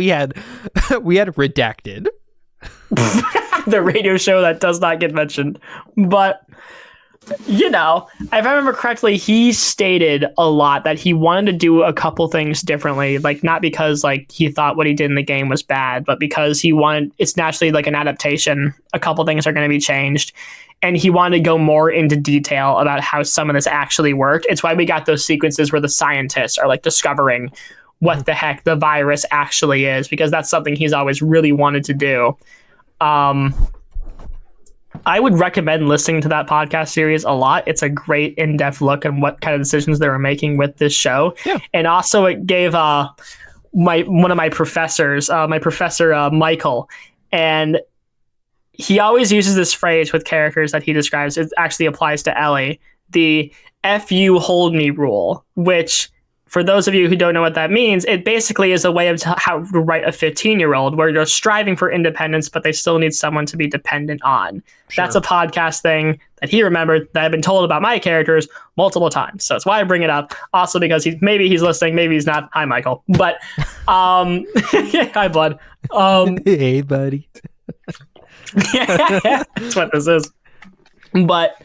had Redacted. The radio show that does not get mentioned. But, if I remember correctly, he stated a lot that he wanted to do a couple things differently. Like, not because like he thought what he did in the game was bad, but because it's naturally like an adaptation. A couple things are going to be changed. And he wanted to go more into detail about how some of this actually worked. It's why we got those sequences where the scientists are like discovering what the heck the virus actually is, because that's something he's always really wanted to do. I would recommend listening to that podcast series a lot. It's a great in-depth look at what kind of decisions they were making with this show. Yeah. And also it gave one of my professors, Michael, and he always uses this phrase with characters that he describes. It actually applies to Ellie, the F you hold me rule, which, for those of you who don't know what that means, it basically is a way of how to write a 15-year-old where you're striving for independence, but they still need someone to be dependent on. Sure. That's a podcast thing that he remembered that I've been told about my characters multiple times. So that's why I bring it up. Also because maybe he's listening, maybe he's not. Hi, Michael. But, hi, bud. Hey, buddy. That's what this is. But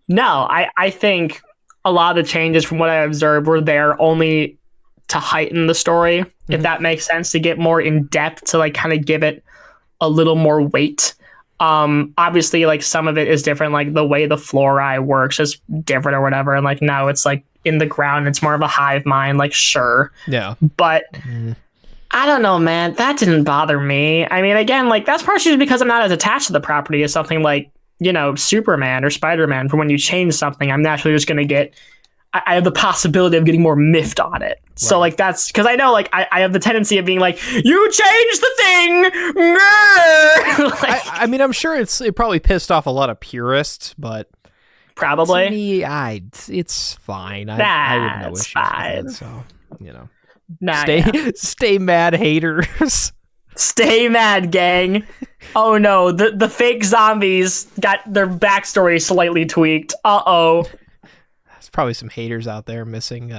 no, I think a lot of the changes from what I observed were there only to heighten the story, if that makes sense, to get more in depth, to like kind of give it a little more weight. Obviously, like some of it is different, like the way the fluoride works is different or whatever, and like now it's like in the ground, it's more of a hive mind, like sure. Yeah. But I don't know, man. That didn't bother me. I mean, again, like that's partially because I'm not as attached to the property as something like, Superman or Spider-Man. For when you change something, I'm naturally just going to get, I have the possibility of getting more miffed on it. Right. So like that's because I know like I have the tendency of being like, you changed the thing. I mean, I'm sure it probably pissed off a lot of purists, but probably to me, it's fine. I have no issues with it, so stay mad, haters. Stay mad, gang. Oh no, the fake zombies got their backstory slightly tweaked. Uh-oh. There's probably some haters out there missing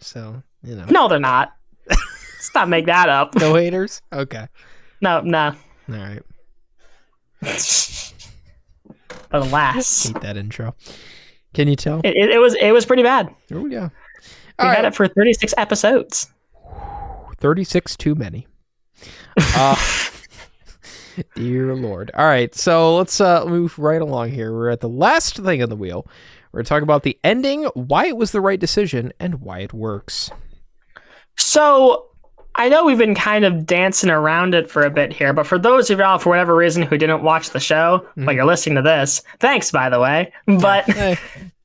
so, No, they're not. Let's not make that up. No haters? Okay. No. All right. Alas. Hate that intro. Can you tell? It was pretty bad. Oh yeah. We had it for 36 episodes. 36 too many. Dear Lord. All right, so let's move right along here. We're at the last thing on the wheel. We're going to talk about the ending, why it was the right decision, and why it works. So I know we've been kind of dancing around it for a bit here, but for those of y'all, for whatever reason, who didn't watch the show, but you're listening to this, thanks, by the way. But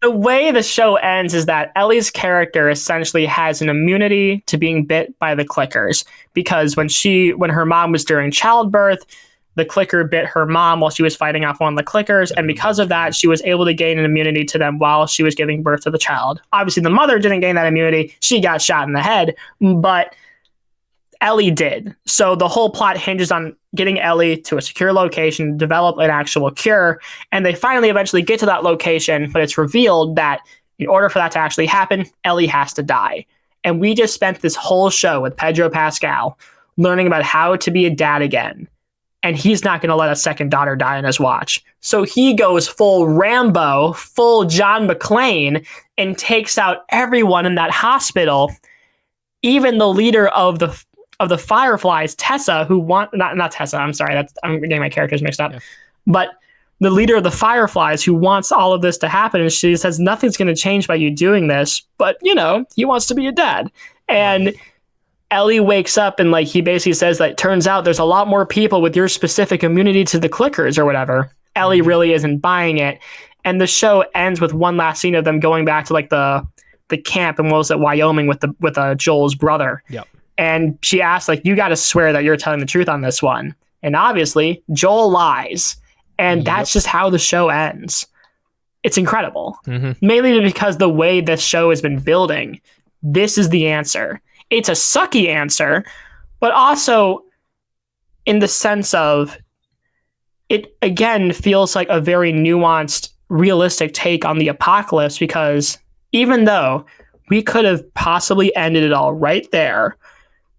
the way the show ends is that Ellie's character essentially has an immunity to being bit by the clickers, because when her mom was during childbirth, the clicker bit her mom while she was fighting off one of the clickers, and because of that, she was able to gain an immunity to them while she was giving birth to the child. Obviously, the mother didn't gain that immunity. She got shot in the head, but Ellie did. So the whole plot hinges on getting Ellie to a secure location, develop an actual cure, and they finally eventually get to that location, but it's revealed that in order for that to actually happen, Ellie has to die. And we just spent this whole show with Pedro Pascal learning about how to be a dad again. And he's not going to let a second daughter die on his watch. So he goes full Rambo, full John McClane, and takes out everyone in that hospital, even the leader of the Fireflies, Tessa, not Tessa, I'm sorry, I'm getting my characters mixed up. Yeah. But the leader of the Fireflies who wants all of this to happen, and she says nothing's going to change by you doing this, but he wants to be a dad. And Ellie wakes up and like he basically says that turns out there's a lot more people with your specific immunity to the clickers or whatever. Ellie really isn't buying it. And the show ends with one last scene of them going back to like the camp in Wyoming with Joel's brother. Yep. And she asks, like, you got to swear that you're telling the truth on this one. And obviously, Joel lies. And that's just how the show ends. It's incredible. Mainly because the way this show has been building, this is the answer. It's a sucky answer, but also in the sense of it, again, feels like a very nuanced, realistic take on the apocalypse, because even though we could have possibly ended it all right there,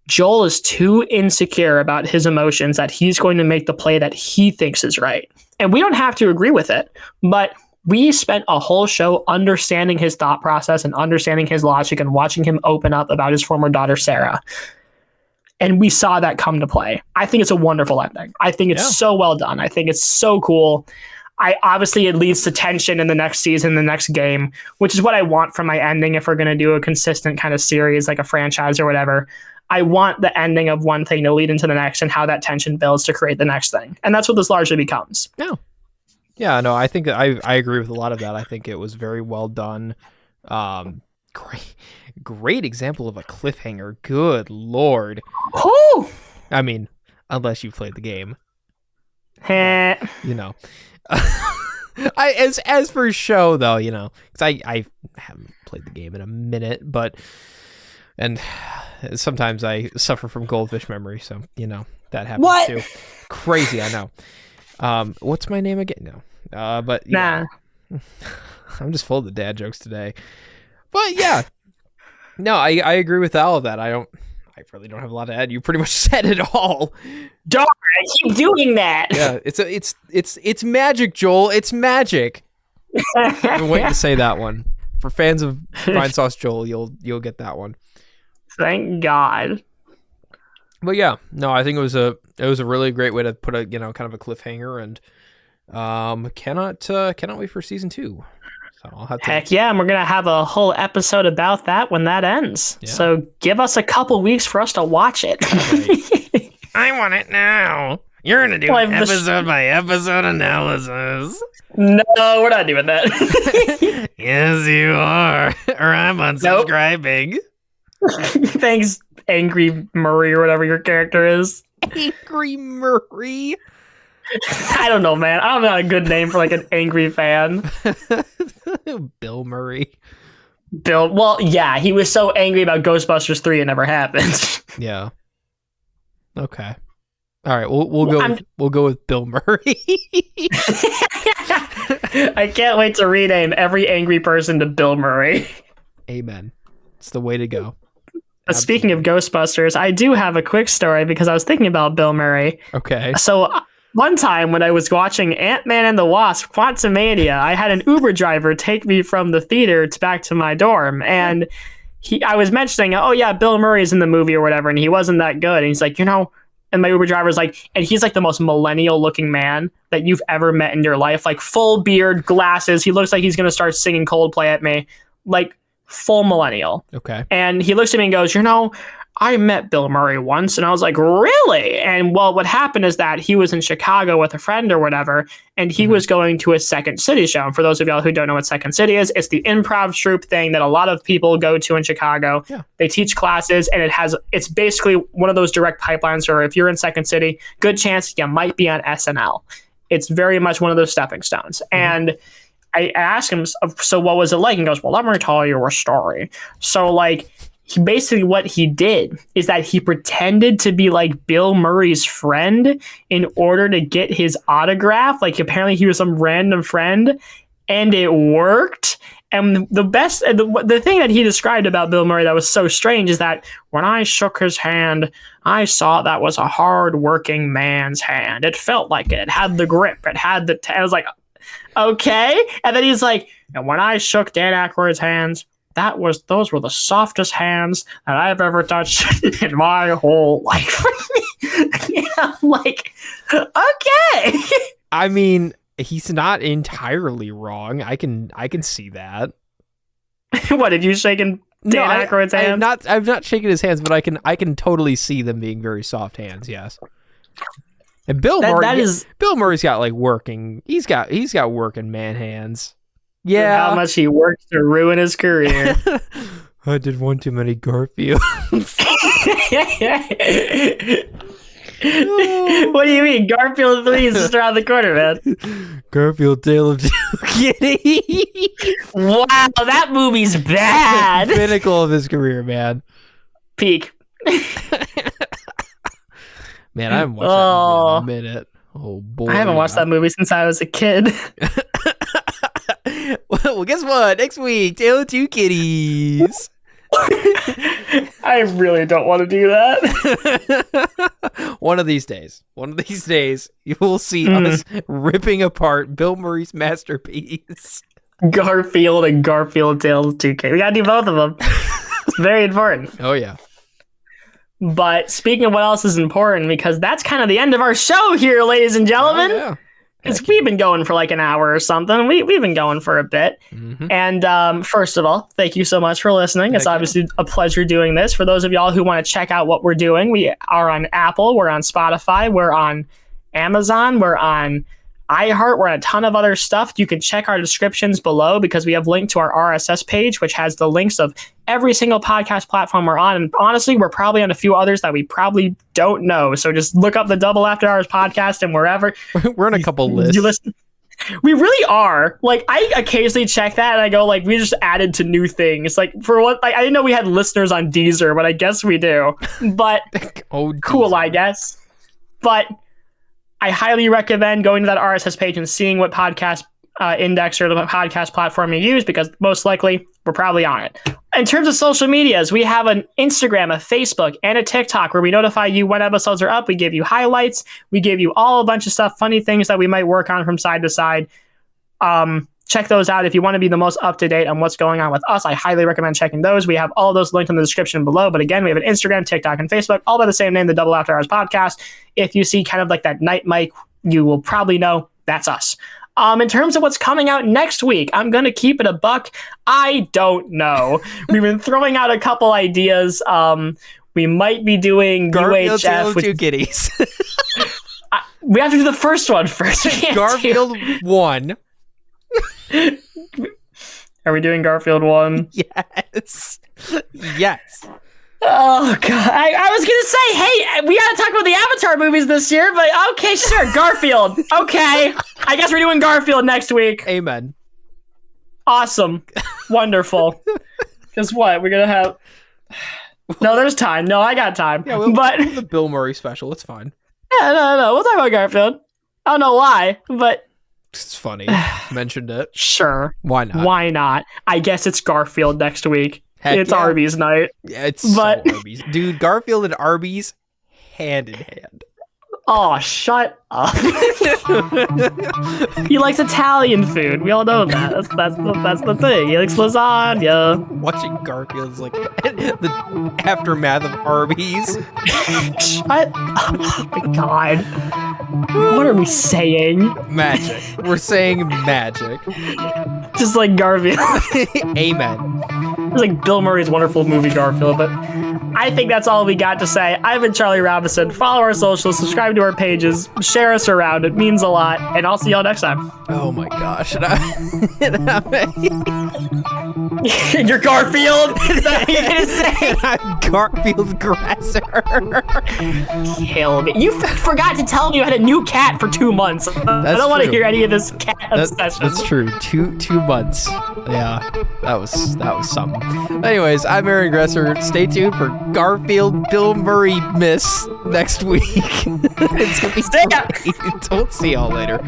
Joel is too insecure about his emotions that he's going to make the play that he thinks is right. And we don't have to agree with it, but we spent a whole show understanding his thought process and understanding his logic and watching him open up about his former daughter, Sarah. And we saw that come to play. I think it's a wonderful ending. I think it's so well done. I think it's so cool. Obviously, it leads to tension in the next season, the next game, which is what I want from my ending if we're going to do a consistent kind of series, like a franchise or whatever. I want the ending of one thing to lead into the next and how that tension builds to create the next thing. And that's what this largely becomes. Yeah, no, I think I agree with a lot of that. I think it was very well done. Great example of a cliffhanger. Good Lord. Whew. I mean, unless you played the game. You know. As for show, though, you know, because I haven't played the game in a minute, and sometimes I suffer from goldfish memory, so, you know, that happens too. Crazy, I know. What's my name again? No. But nah. I'm just full of the dad jokes today. But yeah. No, I agree with all of that. I really don't have a lot to add. You pretty much said it all. Darn, I keep doing that. Yeah, it's magic, Joel. It's magic. I've been waiting to say that one. For fans of Fine Sauce Joel, you'll get that one. Thank God. But yeah, no, I think it was a really great way to put a, you know, kind of a cliffhanger, and cannot wait for season 2. So I'll have to... Heck yeah, and we're gonna have a whole episode about that when that ends. Yeah. So give us a couple weeks for us to watch it. Right. I want it now. You're gonna do episode by episode analysis. No, we're not doing that. Yes, you are. Or I'm unsubscribing. Nope. Thanks, Angry Murray or whatever your character is. Angry Murray. I don't know, man. I don't know a good name for like an angry fan. Bill Murray. Well, yeah, he was so angry about Ghostbusters 3 it never happened. Yeah. Okay. All right, we'll go with Bill Murray. I can't wait to rename every angry person to Bill Murray. Amen. It's the way to go. Speaking of Ghostbusters, I do have a quick story because I was thinking about Bill Murray. Okay. So one time when I was watching Ant-Man and the Wasp: Quantumania, I had an Uber driver take me from the theater back to my dorm, and I was mentioning, oh yeah, Bill Murray's in the movie or whatever, and he wasn't that good. And he's like, you know, and my Uber driver's like, and he's like the most millennial looking man that you've ever met in your life, like full beard, glasses. He looks like he's gonna start singing Coldplay at me, like full millennial. Okay. And he looks at me and goes, you know, I met Bill Murray once. And I was like, really? And well, what happened is that he was in Chicago with a friend or whatever, and he was going to a Second City show. And for those of y'all who don't know what Second City is, it's the improv troupe thing that a lot of people go to in Chicago. Yeah. They teach classes, and it's basically one of those direct pipelines where if you're in Second City, good chance you might be on SNL. It's very much one of those stepping stones. Mm-hmm. And I asked him, so what was it like? And he goes, well, let me tell you a story. So like, basically what he did is that he pretended to be like Bill Murray's friend in order to get his autograph. Like apparently he was some random friend, and it worked. And the thing that he described about Bill Murray that was so strange is that when I shook his hand, I saw that was a hard-working man's hand. It felt like it had the grip. It had I was like, okay. And then he's like, and when I shook Dan Aykroyd's hands, those were the softest hands that I've ever touched in my whole life. I'm like, okay. I mean, he's not entirely wrong. I can see that. What, have you shaken Dan Aykroyd's hands? I've not shaken his hands, but I can totally see them being very soft hands. Yes. And Bill Murray's got like working. He's got working man hands. Yeah. How much he worked to ruin his career. I did one too many Garfields. What do you mean? Garfield 3 is just around the corner, man. Garfield, Tale of Two Kitties. Wow, that movie's bad. Pinnacle of his career, man. Peak. Man, I haven't watched that movie in a minute. Oh boy, I haven't watched that movie since I was a kid. Well, guess what? Next week, Tale of Two Kitties. I really don't want to do that. One of these days, you will see us ripping apart Bill Murray's masterpiece. Garfield and Garfield Tale of Two Kitties. We gotta do both of them. It's very important. Oh yeah. But speaking of what else is important, because that's kind of the end of our show here, ladies and gentlemen. Oh, yeah. Because we've been going for like an hour or something. We've been going for a bit. Mm-hmm. And first of all, thank you so much for listening. It's obviously a pleasure doing this. For those of y'all who want to check out what we're doing, we are on Apple, we're on Spotify, we're on Amazon, we're on iHeart, we're on a ton of other stuff. You can check our descriptions below because we have linked to our RSS page, which has the links of every single podcast platform we're on. And honestly, we're probably on a few others that we probably don't know. So just look up the Double After Hours podcast and wherever. We're on a couple lists. You listen. We really are. Like, I occasionally check that and I go, like, we just added to new things. Like, for what, like, I didn't know we had listeners on Deezer, but I guess we do. But cool, I guess. But I highly recommend going to that RSS page and seeing what podcast index or the podcast platform you use, because most likely we're probably on it. In terms of social medias, we have an Instagram, a Facebook, and a TikTok where we notify you when episodes are up. We give you highlights. We give you all a bunch of stuff, funny things that we might work on from side to side. Check those out if you want to be the most up-to-date on what's going on with us. I highly recommend checking those. We have all those linked in the description below. But again, we have an Instagram, TikTok, and Facebook, all by the same name, the Double After Hours Podcast. If you see kind of like that night mic, you will probably know that's us. In terms of what's coming out next week, I'm going to keep it a buck. I don't know. We've been throwing out a couple ideas. We might be doing Garfield UHF. Tale of Two Kitties. We have to do the first one first. Garfield 1. Are we doing Garfield 1? Yes. Yes. Oh, God. I was going to say, hey, we got to talk about the Avatar movies this year, but okay, sure. Garfield. Okay. I guess we're doing Garfield next week. Amen. Awesome. Wonderful. Because what? We're going to have... No, there's time. No, I got time. Yeah, we'll do the Bill Murray special. It's fine. Yeah, no. We'll talk about Garfield. I don't know why, but... It's funny. Mentioned it. Sure. Why not? Why not? I guess it's Garfield next week. Heck it's Arby's night. Yeah, it's so Arby's. Dude, Garfield and Arby's hand in hand. Oh, shut up. He likes Italian food. We all know that. That's the thing. He likes lasagna. Watching Garfield is like the aftermath of Arby's. Shut up. Oh my God. What are we saying? Magic. We're saying magic. Just like Garfield. Amen. It's like Bill Murray's wonderful movie Garfield, but I think that's all we got to say. I've been Charlie Robison. Follow our socials, subscribe to our pages, share us around. It means a lot, and I'll see y'all next time. Oh my gosh. You're Garfield? Is that what you're going to say? I'm Garfield Gresser. Kill me. You forgot to tell me you had a new cat for 2 months. I don't want to hear any of this cat obsession. That's true. Two months. Yeah, that was something. Anyways, I'm Aaron Gresser. Stay tuned for Garfield Bill Murray miss next week. It's gonna be great. We'll see y'all later.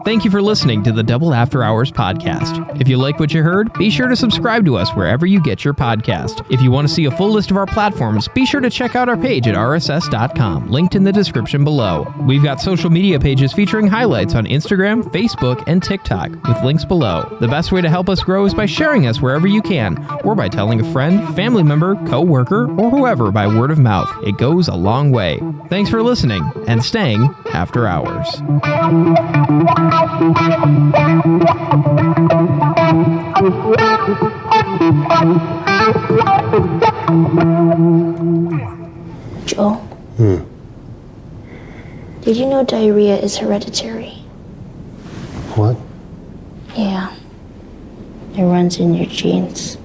Thank you for listening to the Double After Hours podcast. If you like what you heard, be sure to subscribe to us wherever you get your podcast. If you want to see a full list of our platforms, be sure to check out our page at rss.com, linked in the description below. We've got social media pages featuring highlights on Instagram, Facebook, and TikTok, with links below. The best way to help us grow is by sharing us wherever you can, or by telling a friend, family member, co-worker, or whoever by word of mouth. It goes a long way. Thanks for listening and staying after hours. Joel? Did you know diarrhea is hereditary? What? Yeah. It runs in your genes.